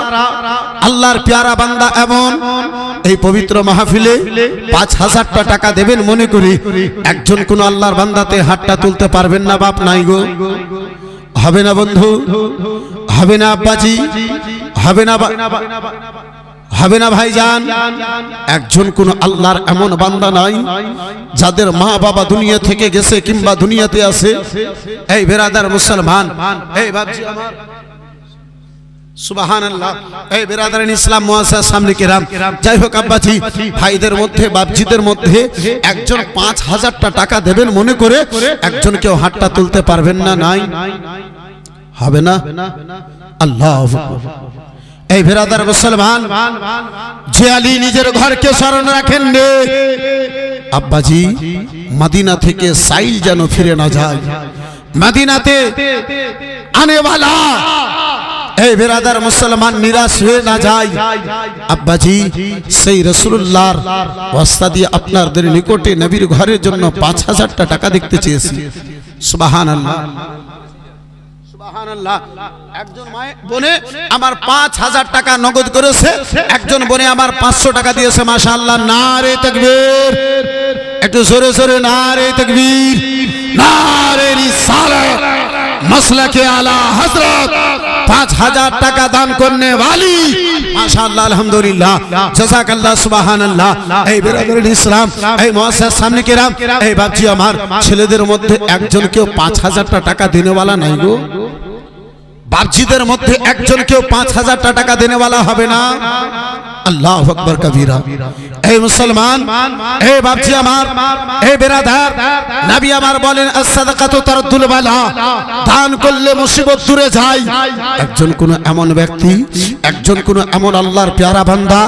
আল্লাহর প্যারা বান্দা, এমন এই পবিত্র মাহফিলে 5,000 টাকা দেবেন মনে করি একজন কোন আল্লাহর বান্দাতে হাতটা তুলতে পারবেন না? বাপ নাই গো, হবে না বন্ধু, হবে না আব্বাজি, হবে না, হবে না ভাইজান? একজন কোন আল্লাহর এমন বান্দা নাই যাদের মা বাবা দুনিয়া থেকে গেছে কিংবা দুনিয়াতে আছে? এই বেরাদার মুসলমান, এই বাপজি আমার, সুবহানাল্লাহ, এই বেরাদারিন ইসলাম মুআসসাস সামনে কিরাম, যাই হোক আব্বাজি, ভাইদের মধ্যে বাপজিদের মধ্যে একজন 5,000 টাকা দেবেন মনে করে একজন কেউ হাতটা তুলতে পারবেন না? নাই, হবে না? আল্লাহু আকবার। এই বেরাদার মুসলমান, যে আলী নিজের ঘরকে স্মরণ রাখেন রে আব্বাজি, মদিনা থেকে সাইল যেন ফিরে না যায়, মদিনাতে আনেওয়ালা এই বেরাদার মুসলমান নিরাশ হয়ে না যায় আব্বাজি, সেই রাসূলুল্লাহর ওয়াস্তা দিয়ে আপনাদের নিকটে নবীর ঘরের জন্য 5,000 টাকা দেখতে চেয়েছি। সুবহানাল্লাহ, সুবহানাল্লাহ। একজন মায়ে বনে আমার 5,000 টাকা নগদ করেছে, একজন বনে আমার 500 টাকা দিয়েছে, মাশাআল্লাহ। নারে তাকবীর, একটু জোরে জোরে নারে তাকবীর, নারে রিসালাত, মাসলাকে আলা হযরত, 5,000 টাকা দান করনে वाली, মাশাআল্লাহ, আলহামদুলিল্লাহ, জাযাকাল্লাহ, সুবহানাল্লাহ। এই বেরাদারিন ইসলাম, এই মুআসসাস সামনে কিরাম, এই বাপজি আমার, ছেলেদের মধ্যে একজন কেউ 5,000 টাকা দেনেওয়ালা নাই গো? বাপজিদের মধ্যে একজন কেউ 5,000 টাকা দেনেওয়ালা হবে না? আল্লাহু আকবার কবীরা। এই মুসলমান, এই বাপজি আমার, এই বেরাদার, নবী আমার বলেন as-সাদাকাতু তারদুল বালা, দান করলে মুসিবত দূরে যায়। একজন কোন এমন ব্যক্তি, একজন কোন এমন আল্লাহর প্যারা বান্দা,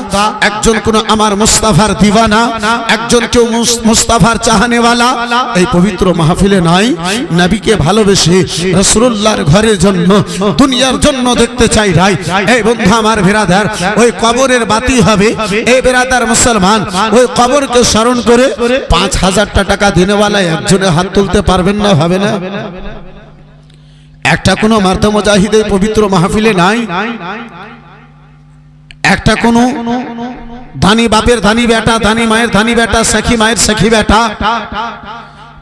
একজন কোন আমার মুস্তাফার দিওয়ানা, একজন কেউ মুস্তাফার চাহনেওয়ালা এই পবিত্র মাহফিলে নাই, নবীকে ভালোবেসে রাসূলুল্লাহর ঘরের জন্য, দুনিয়ার জন্য দেখতে চাই নাই। এই বন্ধু আমার বেরাদার, ওই কবরের বাতি হবে, এই বেরাদার মুসলমান, ওই কবরকে স্মরণ করে 5,000 টাকা দিনেওয়ালা একজনে হাত তুলতে পারবেন না? হবে না? একটা কোন মার্দ মুজাহিদ এই পবিত্র মাহফিলে নাই, একটা কোন দানি বাপের দানি বেটা, দানি মায়ের দানি বেটা, সখী মায়ের সখী বেটা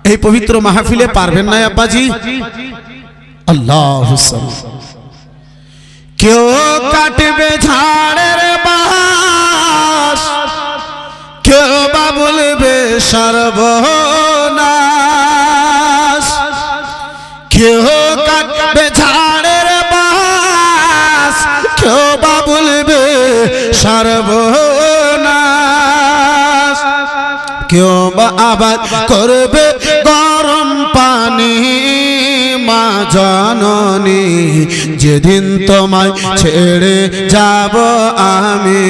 এই পবিত্র মাহফিলে পারবেন না আব্বাজি? আল্লাহু সাল্লাল্লাহু। কেউ কাটবে ঝাড়ের বাস, কেউ বা বলবে সর্বনাশ, কেউ কাটবে ঝাড়ের বাস, কেউ বা বলবে সর্বনাশ, কেউ বা আবাদ করবে গরম পানি, মা জননী যেদিন তোমায় ছেড়ে যাব আমি,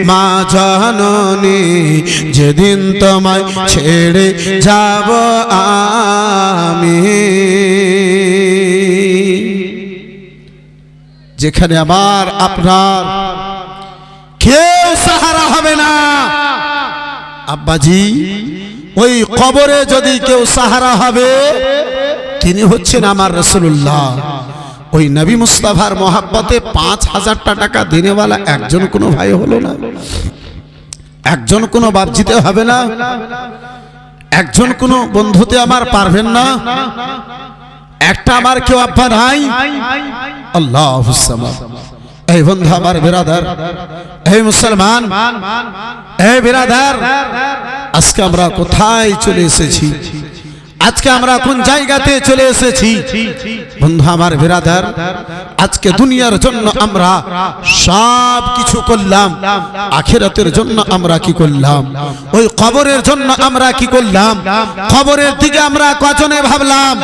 মা জননী যেদিন তোমায় ছেড়ে যাব আমি, যেখানে আমার আপনার কেউ সাহারা হবে না আব্বাজি, ওই কবরে যদি কেউ সাহারা হবে তিনি হচ্ছেন আমার রাসূলুল্লাহ। ওই নবী মুস্তাফার মহব্বতে 5,000 টাকা দেনেওয়ালা একজন কোনো ভাই হলো না, একজন কোনো বাপজিতে হবে না, একজন কোনো বন্ধুতে আমার পারবেন না, একটা আমার কেউ আব্বা নাই? আল্লাহুস সামাদ। এই বন্ধু আমার বিরাদার, এই মুসলমান, এই বিরাদার, আজকে আমরা কোথায় চলে এসেছি? আজকে আমরা কোন জায়গাতে চলে এসেছি? বন্ধু আমার বিরাদার, আজকে দুনিয়ার জন্য আমরা সব কিছু করলাম, আখিরাতের জন্য আমরা কি করলাম? ওই কবরের জন্য আমরা কি করলাম? কবরের দিকে আমরা কজনে ভাবলাম?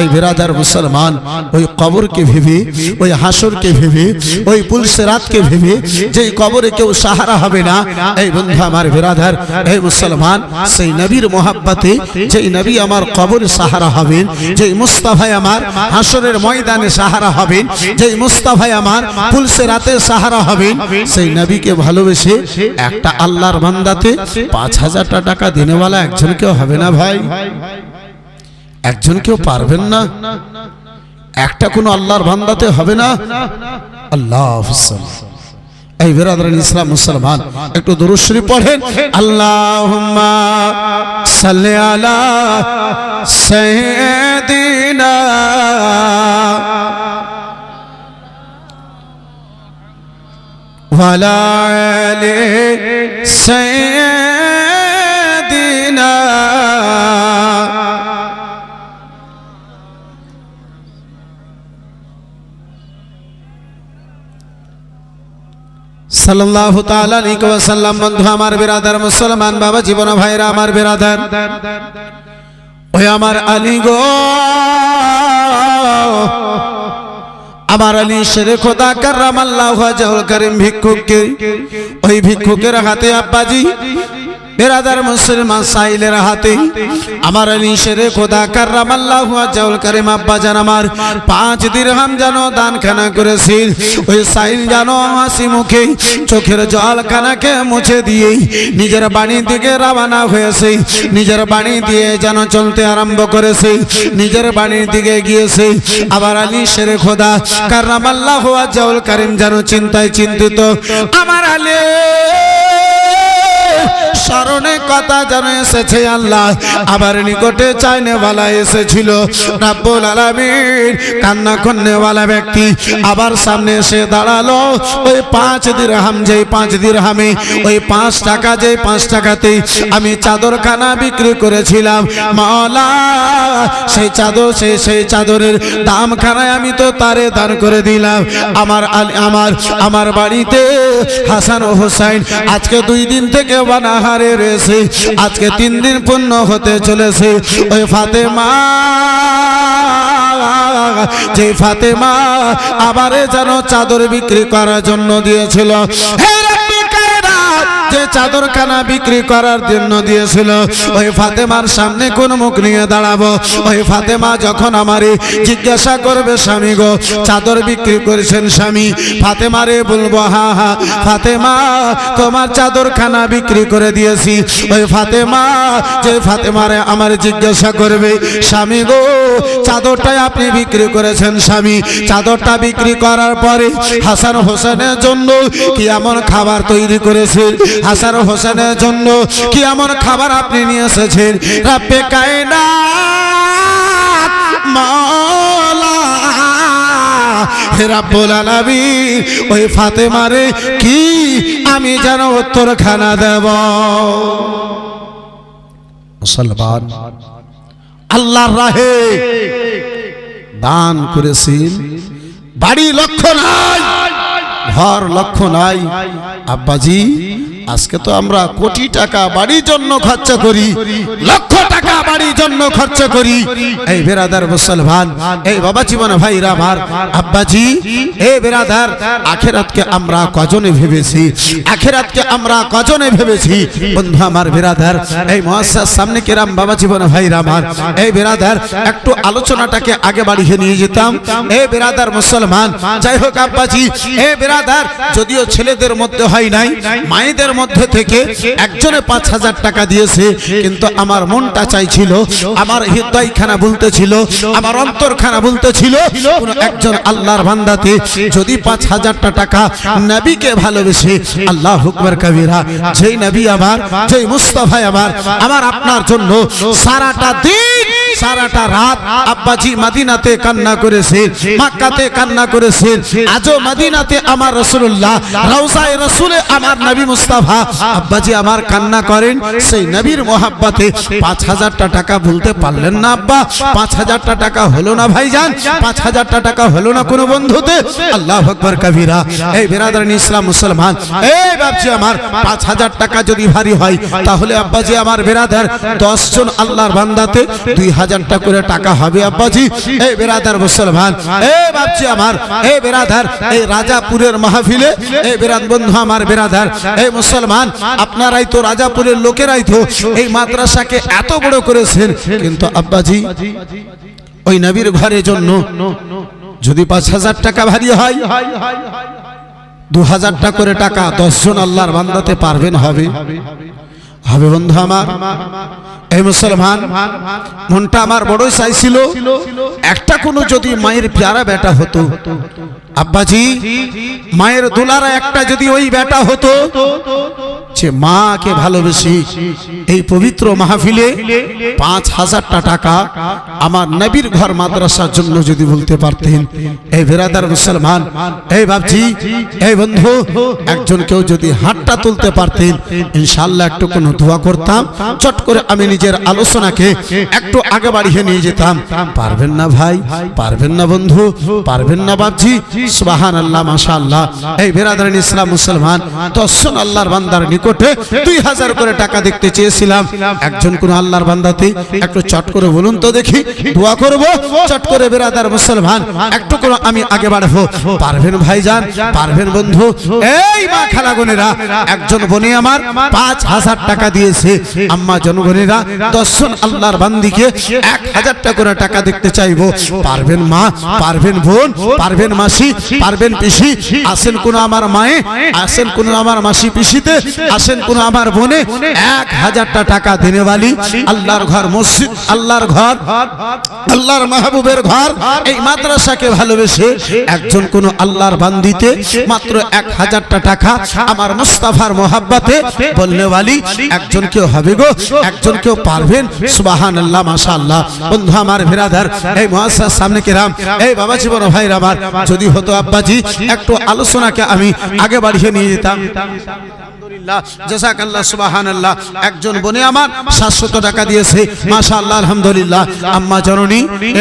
এই বিরাদার মুসলমান, ওই কবরকে ভেবে, ওই হাসরকে ভেবে, ওই পুলসিরাতকে ভেবে, যেই কবরে কেউ সাহারা হবে না, এই বন্ধু আমার বিরাদার, এই মুসলমান, সেই নবীর মোহাব্বতে যেই নবী আমার কবরে সাহারা হবেন, যেই মুস্তাফা আমার হাসরের ময়দানে সাহারা হবেন, যেই মুস্তাফা আমার পুলসিরাতে সাহারা হবেন, সেই নবীকে ভালোবেসে একটা আল্লাহর বান্দাতে ৫,০০০ টাকা দিনেওয়ালা একজন কেউ হবে না ভাই? একজন কেউ পারবেন না? একটা কোন আল্লাহর বান্দাতে হবে না? আল্লাহ এই বিরাদরান ইসলাম মুসলমান, একটু দুরূদ শরীফ পড়েন। আল্লাহুম্মা সাল্লি আলা সাইয়্যিদিনা ওয়া আলা আলি সাইয়্যিদিনা সাল্লাল্লাহু তাআলা আলাইহি ওয়া সাল্লাম। বন্ধু আমার বিরাদার মুসলমান বাবা জীবন ভাইরা আমার বিরাদার, ওই আমার আলী গো, আমার আলী শেরে খোদা কাররামাল্লাহু ওয়াজহুল কারীম ভিক্ষুককে, ওই ভিক্ষুকের হাতে আব্বাজি বিরাদার মুসলমান সাইলের হাতে আমার আলী শেরে খোদা কাররামাল্লাহু ওয়াজহুল কারীম আব্বাজান আমার 5 দিরহাম যেন দানখানা করেছিল। ওই সাইল যেন হাসি মুখে চোখের জল কানাকে মুছে দিয়ে নিজের বাড়ির দিকে রওনা হয়েছে, নিজের বাড়ি দিয়ে যেন চলতে আরম্ভ করেছে, নিজের বাড়ির দিকে গিয়েছে। আবার আলী শেরে খোদা কাররামাল্লাহু ওয়াজহুল কারীম যেন চিন্তায় চিন্তিত, আমার আলী স্মরণে কথা যেন এসেছে আল্লাহ, আবার নিকটে চাইনেওয়ালা এসেছিল রাব্বুল আলামিন, কান্না করনেওয়ালা ব্যক্তি আবার সামনে এসে দাঁড়ালো। ওই 5 দিরহাম, যেই 5 দিরহামে, ওই 5 টাকা, যেই 5 টাকাতে আমি চাদরখানা বিক্রি করেছিলাম মাওলা, সেই চাদর, সেই চাদরের দামখানায় আমি তো তারে দান করে দিলাম। আমার বাড়িতে হাসান ও হুসাইন আজকে 2 দিন থেকে বানাহারে রয়েছে, আজকে 3 দিন পূর্ণ হতে চলেছে। ওই ফাতেমা, যে ফাতেমা আবারে যেন চাদর বিক্রি করার জন্য দিয়েছিল, যে চাদরখানা বিক্রি করার জন্য দিয়েছিল, ওই ফাতেমার সামনে কোন মুখ নিয়ে দাঁড়াবো? ওই ফাতেমা যখন আমারে জিজ্ঞাসা করবে, স্বামী গো চাদর বিক্রি করেছেন স্বামী? ফাতেমারে বলবো হ্যাঁ হ্যাঁ ফাতেমা, তোমার চাদরখানা বিক্রি করে দিয়েছি। ওই ফাতেমা, যে ফাতেমারে আমার জিজ্ঞাসা করবে, স্বামী গো চাদরটাই আপনি বিক্রি করেছেন স্বামী? চাদরটা বিক্রি করার পরে হাসান হোসেনের জন্য কি এমন খাবার তৈরি করেছেন? হাসান হোসেনের জন্য কি এমন খাবার আপনি নিয়ে এসেছেন? রাব্বে কায়নাত মাওলা হে রাব্বুল আলামিন, ওই ফাতেমারে কি আমি যেন উত্তরখানা দেব? মুসলমান আল্লাহর রাহে দান করেছেন, বাড়ি লক্ষ্য নাই, ঘর লক্ষ্য নাই। আব্বাজি আজকে তো আমরা কোটি টাকা বাড়ির জন্য খরচ করি, লক্ষ টাকা বাড়ির জন্য খরচ করি। এই বেরাদার মুসলমান, এই বাবা জীবন ভাইরা আমার, আব্বাজি এই বেরাদার, আখিরাতকে আমরা কজনে ভেবেছি? আখিরাতকে আমরা কজনে ভেবেছি? বন্ধু আমার বেরাদার, এই মুআসসাস সামনে কেরাম বাবা জীবন ভাইরা আমার, এই বেরাদার একটু আলোচনাটাকে আগে বাড়িয়ে নিয়ে যেতাম। এই বেরাদার মুসলমান, যাই হোক আব্বাজি, এই বেরাদার যদিও ছেলেদের মধ্যে হয় নাই, মায়েদের মধ্যে থেকে একজনে 5,000 টাকা দিয়েছে, কিন্তু আমার মনটা চাইছিল, আমার হৃদয়খানা বলতেছিল, আমার অন্তরখানা বলতেছিল কোন একজন আল্লাহর বান্দাতে যদি 5,000 টাকা নবীকে ভালোবেসে, আল্লাহু আকবার কবিরা, যেই নবী আমার, যেই মুস্তাফা আমার আপনার জন্য সারাটা দিন সারাটা রাত আব্বাজি মদিনাতে কান্না করেছেন, মক্কাতে কান্না করেছেন, আজও মদিনাতে আমার রাসূলুল্লাহ রওজায়ে রাসূলে আমার নবী মুস্তাফা আব্বাজি আমার কান্না করেন, সেই নবীর মোহাব্বতে 5,000 টাকা বলতে পারলেন না আব্বা? 5,000 টাকা হলো না ভাইজান? 5,000 টাকা হলো না কোনো বন্ধুতে? আল্লাহু আকবার কবিরা। এই বিরাদরানি ইসলাম মুসলমান, এই বাপজি আমার 5,000 টাকা যদি ভারী হয়, তাহলে আব্বাজি আমার বিরাদার 10 জন আল্লাহর বান্দাতে 2,000 টাকা করে টাকা হবে আব্বাজি। এই বিরাদার মুসলমান, এই বাপজি আমার, এই বিরাদার, এই রাজাপুরের মাহফিলে, এই বিরাদ বন্ধু আমার বিরাদার, এই মুসলমান, আপনারাই তো রাজাপুরের লোকেরাই তো এই মাদ্রাসাকে এত বড় করেছেন, কিন্তু আব্বাজি ওই নবীর ঘরের জন্য যদি 5,000 টাকা ভারী হয়, 2,000 টাকা করে টাকা 10 জন আল্লাহর বান্দাতে পারবেন? হবে হবে বন্ধু আমার। এই মুসলমান, মনটা আমার বড়ই চাইছিল একটা কোনো যদি মায়ের প্যারা বেটা হতো আব্বাজি, মায়ের দুলারা একটা যদি ওই বেটা হতো, যে মাকে ভালোবেসে এই পবিত্র মাহফিলে 5,000 টাকা আমার নবীর ঘর মাদ্রাসার জন্য যদি বলতে পারতেন। এই বিরাদার মুসলমান, এই বাপজি, এই বন্ধু, একজন কেউ যদি হাতটা তুলতে পারতেন, ইনশাআল্লাহ একটু কোনো দোয়া করতাম, চট করে আমি নিজের আলোচনাকে একটু আগে বাড়িয়ে নিয়ে যেতাম। পারবেন না ভাই? পারবেন না বন্ধু? পারবেন না বাপজি? সুবহানাল্লাহ, মাশাআল্লাহ। এই বিরাদারানি ইসলাম মুসলমান, 10 জন আল্লাহর বান্দার নিকটে 2,000 করে টাকা দেখতে চেয়েছিলাম। একজন কোন আল্লাহর বান্দাতে একটু চট করে বলুন তো দেখি, দোয়া করব চট করে বিরাদার মুসলমান, একটু করে আমি আগে বাড়বো। পারবেন ভাইজান? পারবেন বন্ধু? এই মা খালাগনেরা, একজন বোনে আমার 5,000 টাকা দিয়েছে। আম্মা জনগণেরা 10 জন আল্লাহর বান্দিকে 1,000 টাকা করে টাকা দেখতে চাইবো। পারবেন মা? পারবেন বোন? পারবেন মাসি? পারবেন পিসি? আসেন কোন আমার মায়ে, আসেন কোন আমার মাসি পিসিতে, আসেন কোন আমার বোনে 1,000 টাকা দেনেওয়ালি, আল্লাহর ঘর মসজিদ, আল্লাহর ঘর, আল্লাহর মাহবুবের ঘর, এই মাদ্রাসাকে ভালোবেসে একজন কোন আল্লাহর বান্দিতে মাত্র 1,000 টাকা আমার মুস্তাফার মোহাব্বতে বলনেওয়ালি একজন কেউ হবে গো? একজন কেউ পারবেন? সুবহানাল্লাহ, মাশাআল্লাহ। বন্ধু আমার বিরাদার, এই মুআসসাস সামনে কেরাম, এই বাবা জীবন ভাইরা আমার, যদি হতো আব্বাজি একটু আলোচনাকে আমি আগে বাড়িয়ে নিয়ে যেতাম। আলহামদুলিল্লাহ, জাযাকাল্লাহ, সুবহানাল্লাহ। একজন বোনে আমার 700 টাকা দিয়েছে, মাশাআল্লাহ, আলহামদুলিল্লাহ। আম্মা জননী,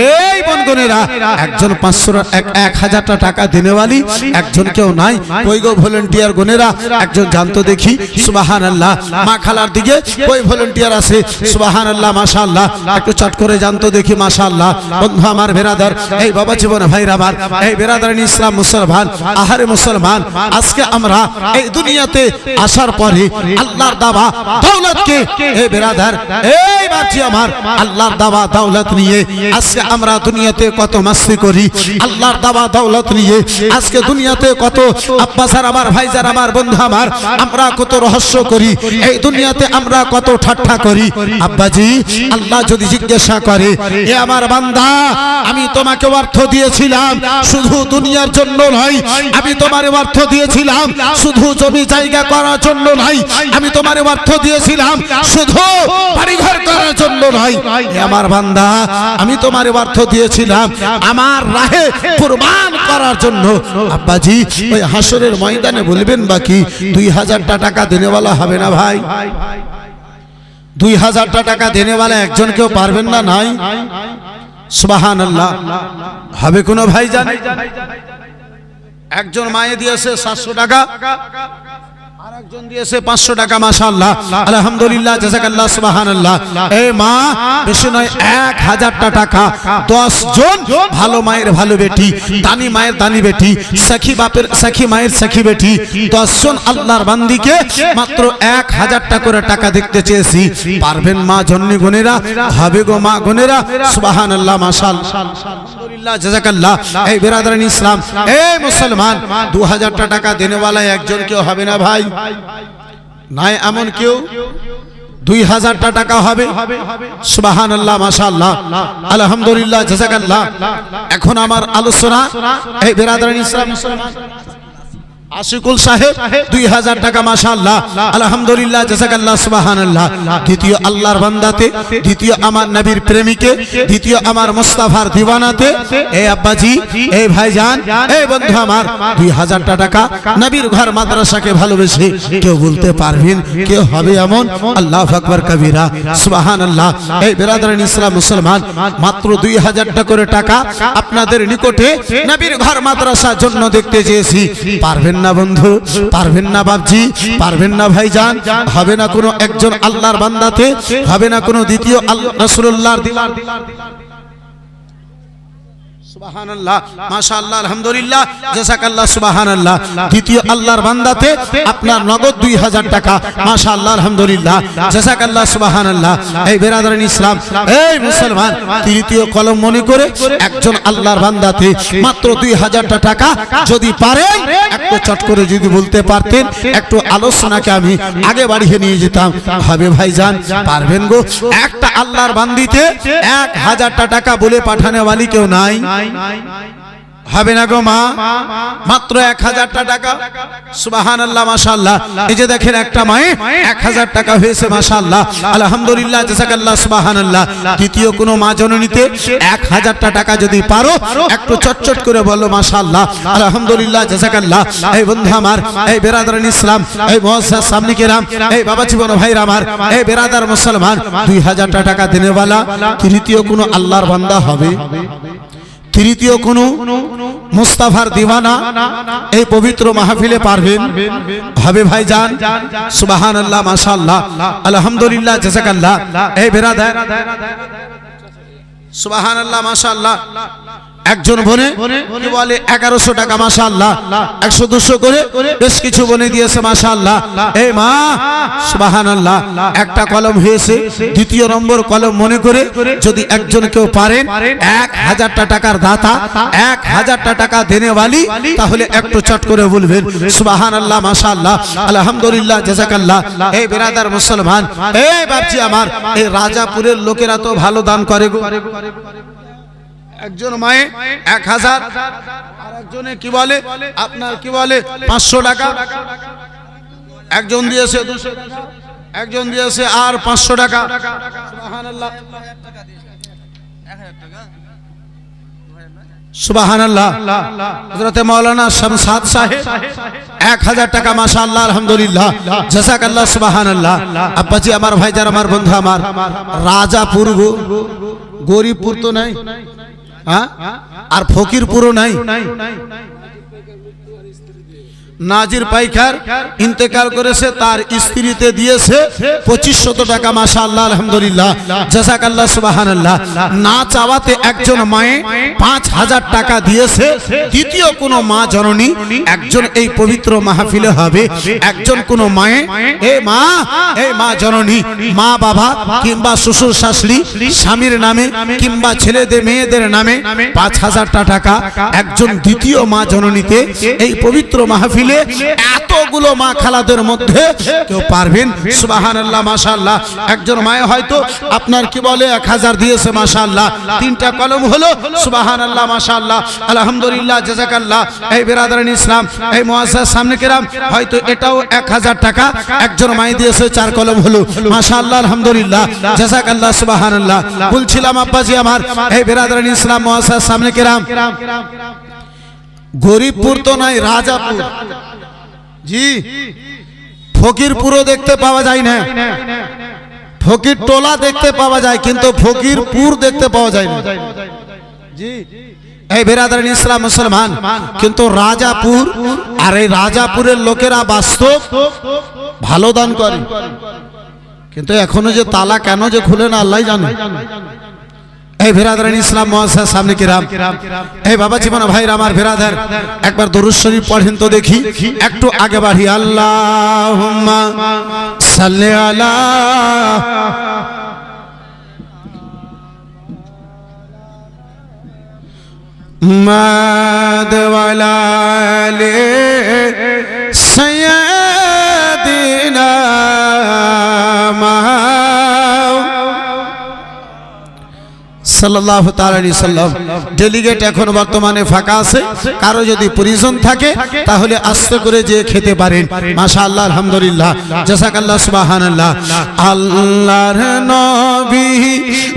এই বোনগণেরা, একজন 1,000 টাকা দেনেওয়ালি একজন কেউ নাই? কই গো ভলান্টিয়ার গনেরা, একজন জানতো দেখি, সুবহানাল্লাহ। মা খালার দিকে কই ভলান্টিয়ার আছে? সুবহানাল্লাহ, মাশাআল্লাহ, একটু চট করে জানতো দেখি, মাশাআল্লাহ। বন্ধু আমার বিরাদার, এই বাবা জীবন ভাইরা আমার, এই বিরাদারানি ইসলাম মুসলমান, আহারে মুসলমান, আজকে আমরা এই দুনিয়াতে আসার পরে আল্লাহর দাওয়া দৌলতকে, এই বিরাদার, এই বাচ্চা আমার, আল্লাহর দাওয়া দৌলত নিয়ে আজকে আমরা দুনিয়াতে কত মাস্তি করি, আল্লাহর দাওয়া দৌলত নিয়ে আজকে দুনিয়াতে কত আব্বাসার আমার, ভাইজার আমার, বন্ধু আমার, আমরা কত রহস্য করি, এই দুনিয়াতে আমরা কত ঠাট্টা করি। আব্বাজি, আল্লাহ যদি জিজ্ঞাসা করে, এ আমার বান্দা, আমি তোমাকে অর্থ দিয়েছিলাম শুধু দুনিয়ার জন্য নয়, আমি তোমার অর্থ দিয়েছিলাম শুধু জমি জায়গা করার জন্য নয়, আমি তোমার অর্থ দিয়েছিলাম শুধু বাড়িঘর করার জন্য নয়, এ আমার বান্দা, আমি তোমার অর্থ দিয়েছিলাম আমার রাহে কুরবান করার জন্য। আব্বাজি, ওই হাসরের ময়দানে বলবেন বাকি 2,000 টাকা দেনেওয়ালা হবে না ভাই? 2,000 টাকা দেনেওয়ালা একজন কেউ পারবেন না? নাই? সুবহানাল্লাহ, হবে কোনো ভাই জানে? একজন মায়ে দিয়েছে 700 টাকা, আরেকজন দিয়েছে 500 টাকা, মাশাআল্লাহ, আলহামদুলিল্লাহ, জাযাকাল্লাহ, সুবহানাল্লাহ। এই মা বেশি নয় 1,000 টাকা, 10 জন ভালো মায়ের ভালো বেটি, দানি মায়ের দানি বেটি, সখী বাপের সখী মায়ের সখী বেটি, 10 জন আল্লাহর বান্দিকে মাত্র 1,000 টাকা করে টাকা দেখতে চেয়েছি। পারবেন মা জননী গনেরা? হবে গো মা গনেরা? সুবহানাল্লাহ, মাশাআল্লাহ, আলহামদুলিল্লাহ, জাযাকাল্লাহ। এই বিরাদারানি ইসলাম, এই মুসলমান, 2,000 টাকা দেনেওয়ালা একজন কেউ হবে না ভাই? নাই এমন কেউ 2000 টাকা হবে সুবহানাল্লাহ মাশাআল্লাহ আলহামদুলিল্লাহ জাযাকাল্লাহ। এখন আমার আলোচনা এই বিরাদরান ইসলাম মুসলমান আশিকুল সাহেব 2000 টাকা মাশাআল্লাহ আলহামদুলিল্লাহ জাযাকাল্লাহ সুবহানাল্লাহ। দ্বিতীয় আল্লাহর বান্দাতে, দ্বিতীয় আমার নবীর প্রেমিকে, দ্বিতীয় আমার মুস্তাফার দিওয়ানাতে, এই আব্বাজি, এই ভাইজান, এই বন্ধু আমার 2000 টাকা নবীর ঘর মাদ্রাসাকে ভালোবেসে কেউ বলতে পারবেন কেউ হবে এমন? আল্লাহু আকবার কবীরা সুবহানাল্লাহ। এই বিরাদরান ইসলাম মুসলমান মাত্র 2000 টাকা করে টাকা আপনাদের নিকটে নবীর ঘর মাদ্রাসার জন্য দেখতে চেয়েছি। পারবেন না বন্ধু, পারবেন না বাপজি, পারবেন না ভাইজান? হবে না কোনো একজন আল্লাহর বান্দাতে, হবে না কোনো দ্বিতীয় রাসূলুল্লাহর দিলার সুবহানাল্লাহ মাশাআল্লাহ আলহামদুলিল্লাহ জাযাকাল্লাহ সুবহানাল্লাহ। দ্বিতীয় আল্লাহর বান্দাতে আপনার নগদ 2000 টাকা মাশাআল্লাহ আলহামদুলিল্লাহ জাযাকাল্লাহ সুবহানাল্লাহ। এই বিরাদরান ইসলাম, এই মুসলমান, তৃতীয় কলম মনে করে একজন আল্লাহর বান্দাতে মাত্র 2000 টাকা যদি পারেন একটু চট করে যদি বলতে পারতেন একটু আলোচনাকে আমি আগে বাড়িয়ে নিয়ে যেতাম। হবে ভাইজান? পারবেন গো? একটা আল্লাহর বান্দিতে 1000 টাকা বলে পাঠানো वाली কেউ নাই? হবে না গো মা? মাত্র 1000 টাকা সুবহানাল্লাহ মাশাআল্লাহ। এই যে দেখেন একটা মায়ে 1000 টাকা হয়েছে মাশাআল্লাহ আলহামদুলিল্লাহ জাযাকাল্লাহ সুবহানাল্লাহ। দ্বিতীয় কোন মা জননীতে 1000 টাকা যদি পারো একটু চটচট করে বলো মাশাআল্লাহ আলহামদুলিল্লাহ জাযাকাল্লাহ। এই বন্ধু আমার, এই বিরাদরান ইসলাম, এই মুআজ্জাজ সামনে কেরাম, এই বাবা জীবন ভাইরা আমার, এই বিরাদার মুসলমান 2000 টাকা দেনেওয়ালা তৃতীয় কোন আল্লাহর বান্দা হবে? তৃতীয় কোন মুস্তাফার দিওয়ানা এই পবিত্র মাহফিলে পারবেন? হবে ভাইজান? সুবহানাল্লাহ মাশাআল্লাহ আলহামদুলিল্লাহ জাযাকাল্লাহ। এই বিরাদার সুবহানাল্লাহ মাশাআল্লাহ। একজন বনে কি বলে 1100 টাকা মাশাআল্লাহ, 100 200 করে বেশ কিছু বনে দিয়েছে মাশাআল্লাহ। এই মা সুবহানাল্লাহ, একটা কলম হয়েছে, দ্বিতীয় নম্বর কলম মনে করে যদি একজন কেউ পারেন 1000 টাকার দাতা, 1000 টাকা দেনে वाली, তাহলে একটু চট করে বলবেন সুবহানাল্লাহ মাশাআল্লাহ আলহামদুলিল্লাহ জাযাকাল্লাহ। এই বিরাদার মুসলমান, এই বাপজি আমার, এই রাজাপুরের লোকেরা তো ভালো দান করে গো। একজন মায়ে 1000, আর একজনে কি বলে আপনার কি বলে 500 টাকা, একজন দিয়েছে 200 টাকা, একজন দিয়েছে আর 500 টাকা সুবহানাল্লাহ সুবহানাল্লাহ। হযরত মাওলানা শামসাদ সাহেব 1000 টাকা মাশাআল্লাহ আলহামদুলিল্লাহ জাযাকাল্লাহ সুবহানাল্লাহ। আব্বাজি আমার, ভাইজান আমার, বন্ধু আমার, রাজাপুর গরিবপুর তো নাই, হ্যাঁ, আর ফকিরপুরও নাই। নাজির পাইকার ইন্তেকাল করেছে, তার স্ত্রীতে দিয়েছে 2500 টাকা মাশাআল্লাহ আলহামদুলিল্লাহ জাযাকাল্লাহ সুবহানাল্লাহ। না চাওয়াতে একজন মায়ে 5000 টাকা দিয়েছে। দ্বিতীয় কোন মা জননী একজন এই পবিত্র মাহফিলে হবে, একজন কোন মায়ে, এই মা জননী, মা বাবা কিংবা শ্বশুর শাশুড়ি, স্বামীর নামে কিংবা ছেলেদের মেয়েদের নামে 5000 টাকা একজন দ্বিতীয় মা জননীতে এই পবিত্র মাহফিল এতগুলো মা খালাদের মধ্যে কেউ পারবেন? সুবহানাল্লাহ মাশাআল্লাহ। একজন মায়ে হয়তো আপনার কি বলে 1000 দিয়েছে মাশাআল্লাহ, 3টা কলম হলো সুবহানাল্লাহ মাশাআল্লাহ আলহামদুলিল্লাহ জাযাকাল্লাহ। এই বিরাদরান ইসলাম, এই মুআজ্জাজ সামনে কেরাম, হয়তো এটাও 1000 টাকা একজন মায়ে দিয়েছে, 4 কলম হলো মাশাআল্লাহ আলহামদুলিল্লাহ জাযাকাল্লাহ সুবহানাল্লাহ। বলছিলাম আব্বাজি আমার, এই বিরাদরান ইসলাম মুআজ্জাজ সামনে কেরাম, গরিবপুর তো নাই, রাজাপুর, জি, ফকিরপুরও দেখতে পাওয়া যায় না, ফকির টোলা দেখতে পাওয়া যায় কিন্তু ফকিরপুর দেখতে পাওয়া যায় না, জি। এই বিরাদরান ইসলাম মুসলমান, কিন্তু রাজাপুর, আর এই রাজাপুরের লোকেরা বাস্তব ভালো দান করে, কিন্তু এখনো যে তালা কেন যে খুলে না আল্লাহ জানে। এই বিরাদরান ইসলাম মুআজ্জাজ সামনে কিরাম, এই বাবা জীবন ভাইরা আমার, বিরাদার, একবার দরুদ শরীফ পড়েন তো দেখি, একটু আগে বাড়ি। আল্লাহুম্মা সাল্লি আলা মুহাম্মাদ ওয়া আলা আলি সাইয়্যিদিনা সাল্লাল্লাহু তাআলা আলাইহি সাল্লাম। ডেলিগেট এখন বর্তমানে ফাঁকা আছে, কারো যদি প্রয়োজন থাকে তাহলে আস্তে করে যে খেতে পারেন। মাশাআল্লাহ, আলহামদুলিল্লাহ, জাযাকাল্লাহ, সুবহানাল্লাহ। আল্লাহর নবী,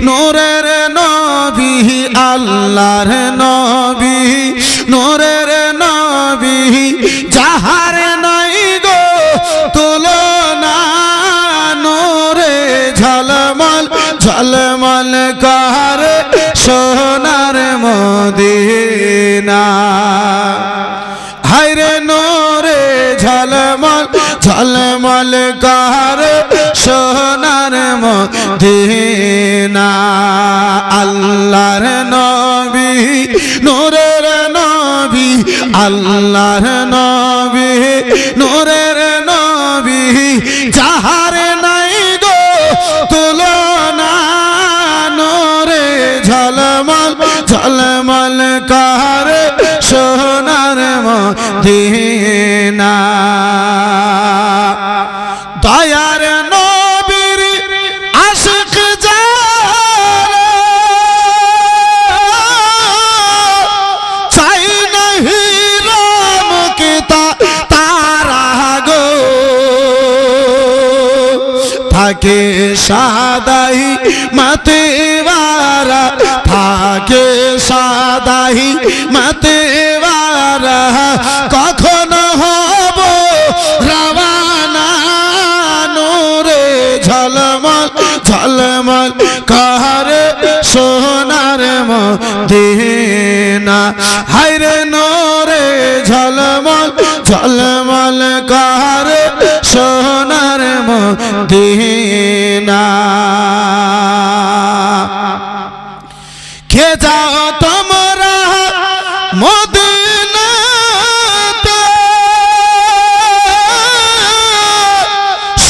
নূরের নবী, আল্লাহর নবী, নূরের নবী, যাহার নাই গো তুলনা, নূরে ঝলমল ঝলমল করে সোনার মদিনা। হায়রে নূরে ঝলমল ঝলমল করে সোনার মদিনা। আল্লাহর নবী, নূরের নবী, আল্লাহর নবী, নূরের নবী, যাহার নাই গো তুলনা, নূরে ঝলমল ঝলমল করে সোনার মদিনা। দয়ার নবীর আশিক যারা, চাই নাহি রাম কে তারা গো, থাকে সাদাই মতেওয়ারা, থাকে সাদাই মতেওয়ারা, কখনো হব রওয়ানা, নূরে ঝলমল ঝলমল করে সোনার মদিনা। হায়রে নূরে ঝলমল ঝলমল করে সোনার মদিনা। কে যাও তোমরা মদিনাতে,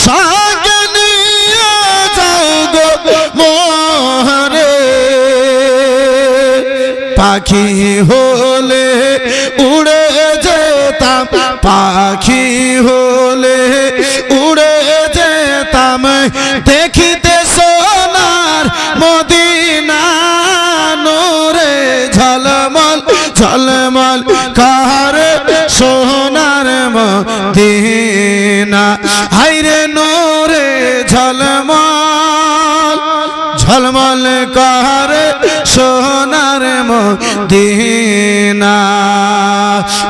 সঙ্গে নিয়ে যাও গো মোরে, পাখি হলে উড়ে যেতাম, পাখি হলে উড়ে যেতাম, দেখিতে সোনার মদিনা, নূরে ঝলমল ঝলমল করে সোনার মদিনা। হায়রে নূরে ঝলমল ঝলমল করে সোনার মদিনা।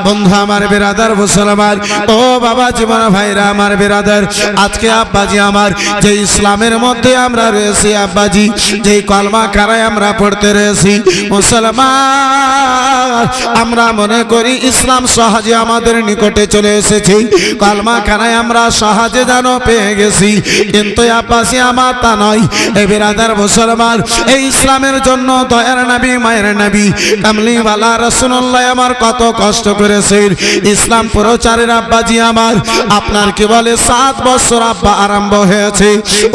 বন্ধু আমার, বেরাদার মুসলমান, ও বাবা জীবন ভাইরা আমার বেরাদার, আজকে আব্বাজি আমার যে ইসলামের মধ্যে আমরা রয়েছি, আব্বাজি যে কলমা কারায় আমরা পড়তে রয়েছি, মুসলমান আমরা মনে করি ইসলাম সহজে আমাদের নিকটে চলে এসেছে, কলমা কারায় আমরা সহজে যেন পেয়ে গেছি, কিন্তু আব্বাজি আমার তা নয়। এই বেরাদার মুসলমান, এই ইসলামের জন্য দয়ার নবী, মায়ের নবী, কামলিওয়ালা রাসূলুল্লাহ আমার কত কষ্ট করেছেন। ইসলাম প্রচারের আব্বাজি আমার, আপনার কি বলে 7 বছর আব্বা আরম্ভ হয়েছে।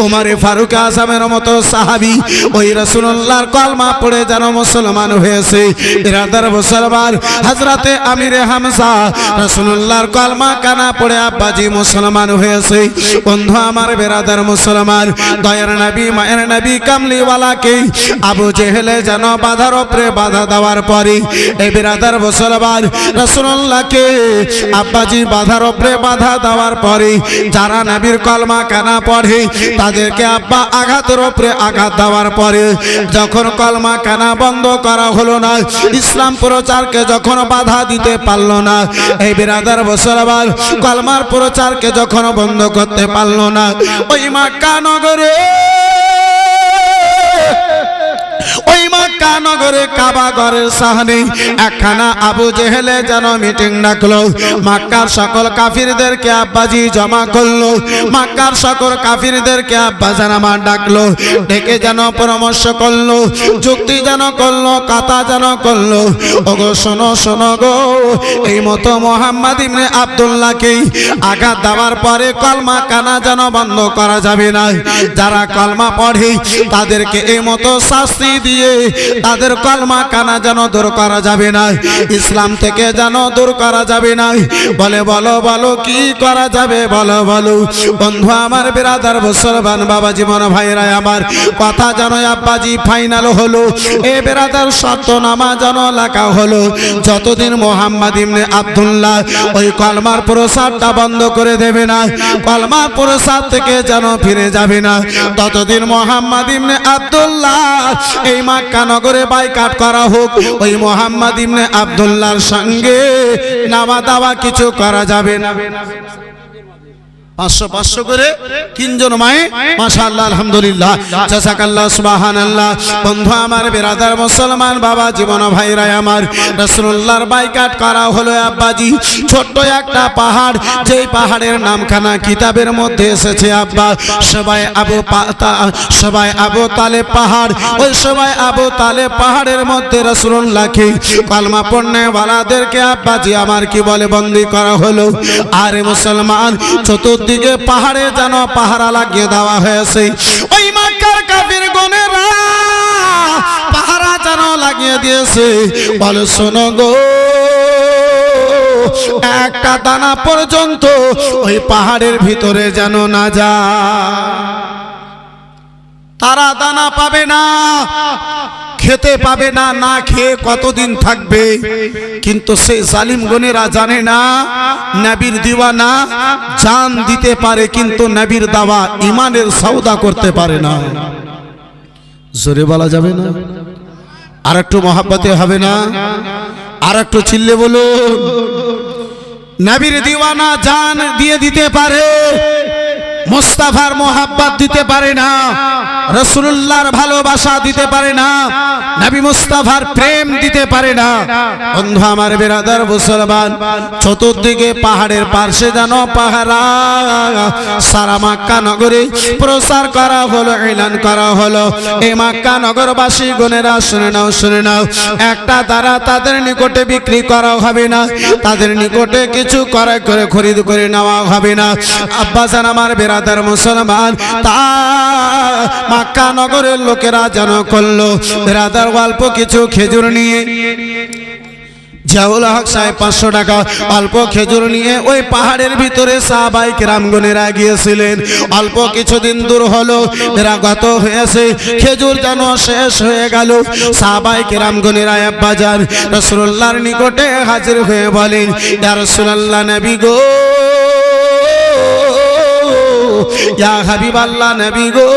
ওমরে ফারুক আজমের মতো সাহাবী ওই রাসূলুল্লাহর কলমা পড়ে যেন মুসলমান হয়েছে। বেরাদার মুসলমান, হযরতে আমিরে হামজা রাসূলুল্লাহর কলমা কানা পড়ে আব্বাজি মুসলমান হয়েছে। বন্ধু আমার বেরাদার মুসলমান, দয়ার নবী, মায়ের নবী, কামলিওয়ালাকে আবু জেহেলে যেন বাধার উপরে বাধা দেওয়ার পরে, এই বেরাদার মুসলমান রাসূলুল্লাহকে আব্বাজি বাধার উপরে বাধা দেওয়ার পরে, যারা নবীর কলমা কানা পড়ে তাদেরকে আব্বা আঘাতের উপরে আঘাত দেওয়ার পরে, যখন কলমা কানা বন্ধ করা হলো না, ইসলাম প্রচারকে যখন বাধা দিতে পারলো না, এই বেরাদার মুসলমান কলমার প্রচারকে যখন বন্ধ করতে পারলো না, ওই মক্কা নগরে, ওই মক্কা নগরে কাবা ঘরের সামনে একখানা আবু জেহেলে যেন মিটিং ডাকলো। মক্কার সকল কাফিরদেরকে আব্বাজি জমা করলো, মক্কার সকল কাফিরদেরকে আব্বা জানামা ডাকলো, ডেকে যেন পরামর্শ করলো, যুক্তি যেন করলো, কথা যেন করলো। ওগো শোনো শোনো গো, এই মতো মুহাম্মদ ইবনে আব্দুল্লাহকে আঘাত দেওয়ার পরে কলমা কানা যেন বন্ধ করা যাবে না। যারা কলমা পড়ে তাদেরকে এই মতো শাস্তি দিয়ে তাদের কলমা কানা যেন দূর করা যাবে না, ইসলাম থেকে যেন দূর করা যাবে না। বলে বলো বলো কি করা যাবে, বলো বলো। বন্ধু আমার, বিরাদার মুসলমান বাবা জীবন ভাইরা আমার, কথা যেন আব্বাজি ফাইনাল হলো। এ বিরাদার শর্তনামা যেন লেখা হলো, যতদিন মোহাম্মদ ইবনে আব্দুল্লাহ ওই কলমার প্রসাদটা বন্ধ করে দেবে না, কলমার প্রসাদ থেকে যেন ফিরে যাবে না, ততদিন মোহাম্মদ ইবনে আব্দুল্লাহ এই মক্কা নগরে বাইকাট করা হোক। ওই মোহাম্মদ ইবনে আব্দুল্লাহর সঙ্গে নামা দাওয়া কিছু করা যাবে না। 500 করে তিনজন মায়ে, মাশাআল্লাহ, আলহামদুলিল্লাহ, জাযাকাল্লাহ, সুবহানাল্লাহ। বন্ধু আমার, বিরাদার মুসলমান বাবা জীবন ভাইরা আমার, রাসূলুল্লাহর বাইকাট করা হলো আব্বাজি। ছোট্ট একটা পাহাড়, যেই পাহাড়ের নামখানা কিতাবের মধ্যে এসেছে আব্বা, সবাই আবু তালেব পাহাড়। ওই সবাই আবু তালেব পাহাড়ের মধ্যে রাসূলুল্লাহকে কলমা পড়নে ওয়ালাদেরকে আব্বাজি আমার কি বলে বন্দী করা হলো। আরে মুসলমান, চতুর্দিকে পাহাড়ে যেন পাহারা লাগিয়ে দেওয়া হয়েছে। ওই মক্কার কাফির গনেরা পাহারা যেন লাগিয়ে দিয়েছে। বলে শোনো গো, একটা দানা পর্যন্ত ওই পাহাড়ের ভিতরে যেন না যায়। তারা দানা পাবে না, খেতে পাবে না, না খেয়ে কতদিন থাকবে। কিন্তু সেই জালিম গনেরা জানে না, নবীর দিওয়ানা জান দিতে পারে, কিন্তু নবীর দাওয়া ইমানের সওদা করতে পারে না। জোরে বলা যাবে না? আর একটু মহাব্বতে হবে না? আর একটু চিল্লে বলুন। নবীর দিওয়ানা জান দিয়ে দিতে পারে, মুস্তাফার মোহাব্বত দিতে পারে না, রাসূলুল্লাহর ভালোবাসা দিতে পারে না, নবী মুস্তাফার প্রেম দিতে পারে না। বন্ধু আমার, বিরাদার মুসলমান, চতুর্দিকে পাহাড়ের পাশে যেন পাহারা, সারা মক্কা নগরে প্রচার করা হলো, এলান করা হলো। এই মক্কা নগরবাসী গনেরা শুনে নাও, শুনে নাও, একটা দ্বারা তাদের নিকটে বিক্রি করা হবে না, তাদের নিকটে কিছু ক্রয় করে খরিদ করে নেওয়া হবে না। আব্বাজান আমার, বিরাদার মুসলমান, তা মক্কা নগরের লোকেরা যেন করলো। বিরাদার অল্প কিছু খেজুর নিয়ে, জিয়াউল হক সাহেব 500 টাকা অল্প খেজুর নিয়ে ওই পাহাড়ের ভিতরে সাহাবায়ে কেরামগণেরা গিয়েছিলেন। অল্প কিছুদিন দূর হলো, এরা গত হয়েছে, খেজুর যেন শেষ হয়ে গেল। সাহাবায়ে কেরামগণেরা আব্বাজান রাসূলুল্লাহর নিকটে হাজির হয়ে বলেন, ইয়া রাসূলুল্লাহ, নবী গো, ইয়া হাবিবাল্লাহ, নবী গো,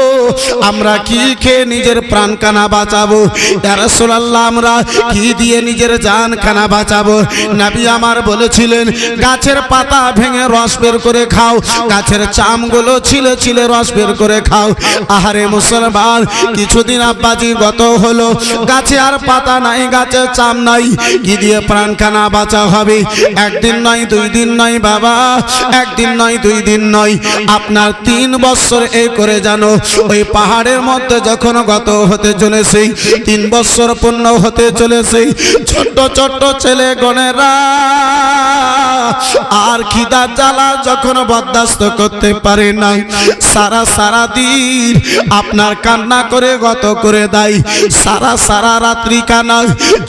আমরা কি খেয়ে নিজের প্রাণ কানা বাঁচাবো? ইয়া রাসূলুল্লাহ, আমরা কি দিয়ে নিজের জান কানা বাঁচাবো? নবী আমার বলেছিলেন, গাছের পাতা ভেঙে রস বের করে খাও, গাছের চামগুলো ছিলে ছিলে রস বের করে খাও। আহারে মুসলমান, কিছুদিন আব্বাজি গত হলো, গাছে আর পাতা নাই, গাছে চাম নাই, কি দিয়ে প্রাণ কানা বাঁচা হবে? একদিন নয়, 2 দিন নয় বাবা, একদিন নয়, 2 দিন নয়, আপনার 3 বছর এই করে জানো। ওই পাহাড়ের মধ্যে যখন গত হতে চলেছে, 3 বছর পূর্ণ হতে চলেছে, ছোট্ট ছোট্ট ছেলে গনেরা আর খিদা জ্বালা যখন বরদাস্ত করতে পারে না, সারা দিন আপনার কান্না করে গত করে দেয়, সারা রাত্রি কানা।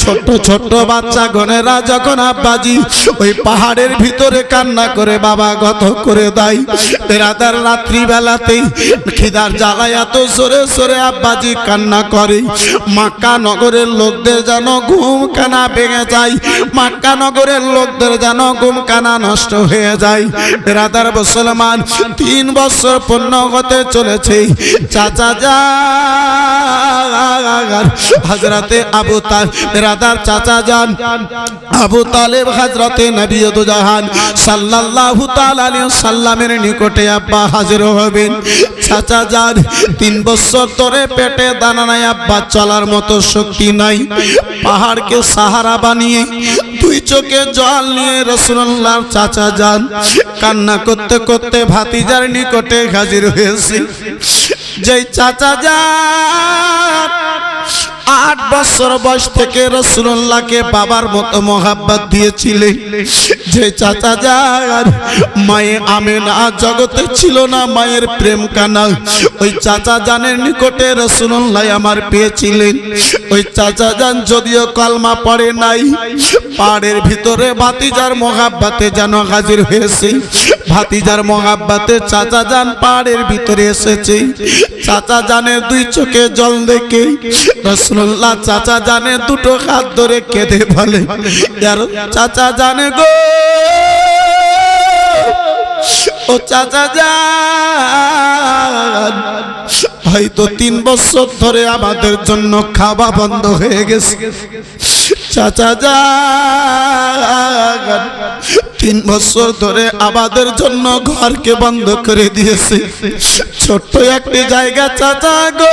ছোট্ট ছোট্ট বাচ্চা গনেরা যখন আব্বাজি ওই পাহাড়ের ভিতরে কান্না করে বাবা গত করে দেয়, বিরাদার রাত্রি বেলাতেই খিদার জ্বালায় এত জোরে জোরে আব্বাজি কান্না করে, মক্কা নগরের লোকদের যেন ঘুম কানা ভেঙে যায়, মক্কা নগরের লোকদের যেন ঘুম কানা নষ্ট হয়ে যায়। বিরাদার মুসলমান, 3 বছর পূর্ণ হতে চলেছে। চাচা যান হযরতে আবু তালেব, বিরাদার চাচা যান আবু তালেব হযরতে নবী দু জাহান সাল্লাল্লাহু তাআলা আলাইহি ওয়াসাল্লামের নিকটে আব্বা হাজির হবেন। চাচা যান 3 বছর ধরে পেটে দানা নাই, আব্বা চলার মতো শক্তি নাই, পাহাড়কে সাহারা বানিয়ে 2 চোখে জল নিয়ে রাসূলুল্লাহর চাচা যান কান্না করতে করতে ভাতিজার নিকটে হাজির হয়েছে। যেই চাচা যান 8 বছর বয়স থেকে রাসূলুল্লাহকে বাবার মতো মোহাব্বত দিয়েছিলেন। যে চাচা যান মায়ে আমেনা জগতে ছিল না, মায়ের প্রেম কানা, ওই চাচা জানের নিকটে রাসূলুল্লাহ আমার পেয়েছিলেন। ওই চাচা জান যদিও কলমা পড়ে নাই, পাড়ের ভিতরে ভাতিজার মোহাব্বতে যেন হাজির হয়েছে। ভাতিজার মোহাব্বতে চাচা জান পাড়ের ভিতরে এসেছে। চাচা জানের 2 চোখে জল দেখে রাসূলুল্লাহ চাচা জানের 2টো হাত ধরে কেঁদে বলে, यार চাচা জানে গো, ও চাচা জান, হয়তো 3 বছর ধরে আমাদের জন্য খাওয়া বন্ধ হয়ে গেছে। চাচা জান 3 বছর ধরে আমাদের জন্য ঘরকে বন্ধ করে দিয়েছে। ছোট্ট একটি জায়গা চাচা গো,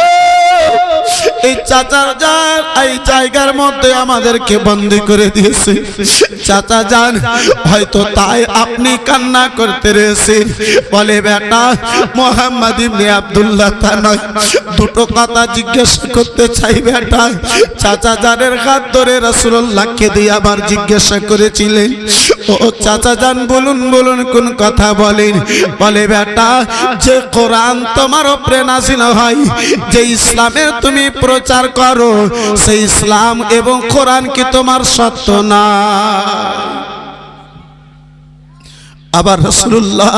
এই চাচার জান এই জায়গার মধ্যে আমাদেরকে বন্দী করে দিয়েছে। চাচা জান হয়তো তাই আপনি কান্না করতে রয়েছেন। বলে বেটা মোহাম্মদ ইবনে আব্দুল্লাহ তা নয়, 2টো কথা জিজ্ঞাসা করতে চাই বেটা। চাচা জানের হাত ধরে রাসূলুল্লাহকে দিয়ে আবার জিজ্ঞাসা করেছিলেন, ও চাচা জান বলুন বলুন কোন কথা বলেন। বলে বেটা যে কোরআন তোমার উপরে নাযিল হয়, যে ইসলামের তুমি প্রচার করো, সেই ইসলাম এবং কোরআন কি তোমার সত্য না? আবার রাসূলুল্লাহ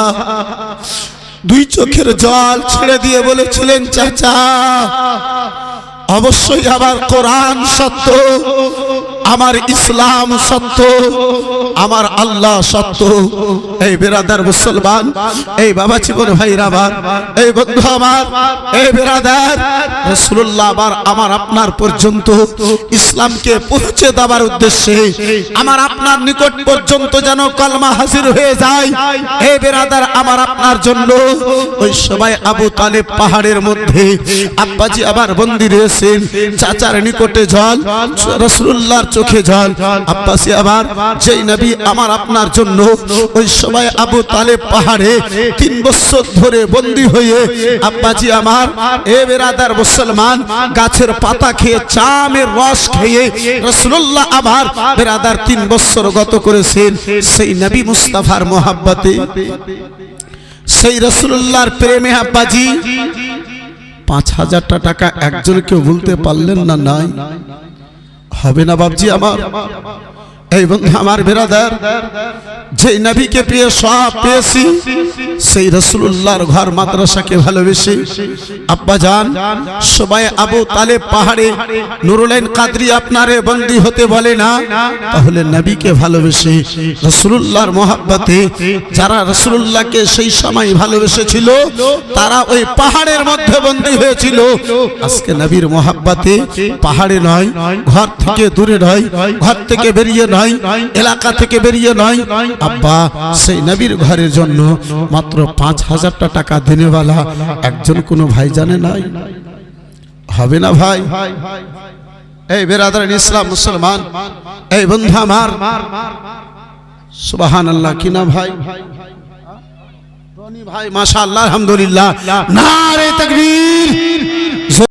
2 চোখের জল ছেড়ে দিয়ে বলেছিলেন, চাচা অবশ্যই আবার কোরআন সত্য, আমার ইসলাম সত্য, আমার আল্লাহ সত্য। এই বিরাদার মুসলমান, এই বাবা জীবন ভাইরা আমার, এই বন্ধু আমার, এই বিরাদার রাসূলুল্লাহ আমার আপনার পর্যন্ত ইসলামকে পৌঁছে দেওয়ার উদ্দেশ্যে আমার আপনার নিকট পর্যন্ত যেন কলমা হাজির হয়ে যায়। এই বিরাদার আমার আপনার জন্য ওই সবাই আবু তালেব পাহাড়ের মধ্যে আব্বাজি আবার বন্দী রয়েছেন। চাচার নিকটে জল, রাসূলুল্লাহর চোখে জল। আব্বাসি আবার যেই নবী আমার আপনার জন্য ওই সবাই আবু তালেব পাহাড়ে 3 বছর ধরে বন্দী হয়ে আব্বাজি আমার এ বেরাদার মুসলমান গাছের পাতা খেয়ে চামের রস খেয়ে রাসূলুল্লাহ আবার বেরাদার 3 বছর গত করেছেন সেই নবী মুস্তাফার মোহাব্বতে, সেই রাসূলুল্লাহর প্রেমে। আব্বাজি 5000 টাকা একজনকে বলতে পারলেন না, নাই হবে না বাবজি আমার। এই বন্ধু আমার বিরাদার, যে নবীকে পেয়ে সব পেয়েছি, সেই রাসূলুল্লাহর ঘর মাদ্রাসাকে ভালোবেসে আব্বা জান সবাই আবু তালেব পাহাড়ে নুরুল আইন কাদরি আপনারে বন্দী হতে বলে না, তাহলে নবীকে ভালোবেসে রাসূলুল্লাহর মহব্বতে যারা রাসূলুল্লাহকে সেই সময় ভালোবেসেছিল তারা ওই পাহাড়ের মধ্যে বন্দী হয়েছিল। আজকে নবীর মহব্বতে পাহাড়ে নয়, ঘর থেকে দূরে নয়, ঘর থেকে বেরিয়ে নয়, এলাকা থেকে বেরিয়ে নয়, আব্বা সেই নবীর ঘরের জন্য মাত্র 5000 টাকা দেনেওয়ালা একজন কোন ভাই জানে নাই? হবে না ভাই? এই বেরাদার ইসলাম মুসলমান, এই বন্ধু আমার সুবহানাল্লাহ কি না ভাই? রনি ভাই মাশাআল্লাহ আলহামদুলিল্লাহ, নারে তাকবীর,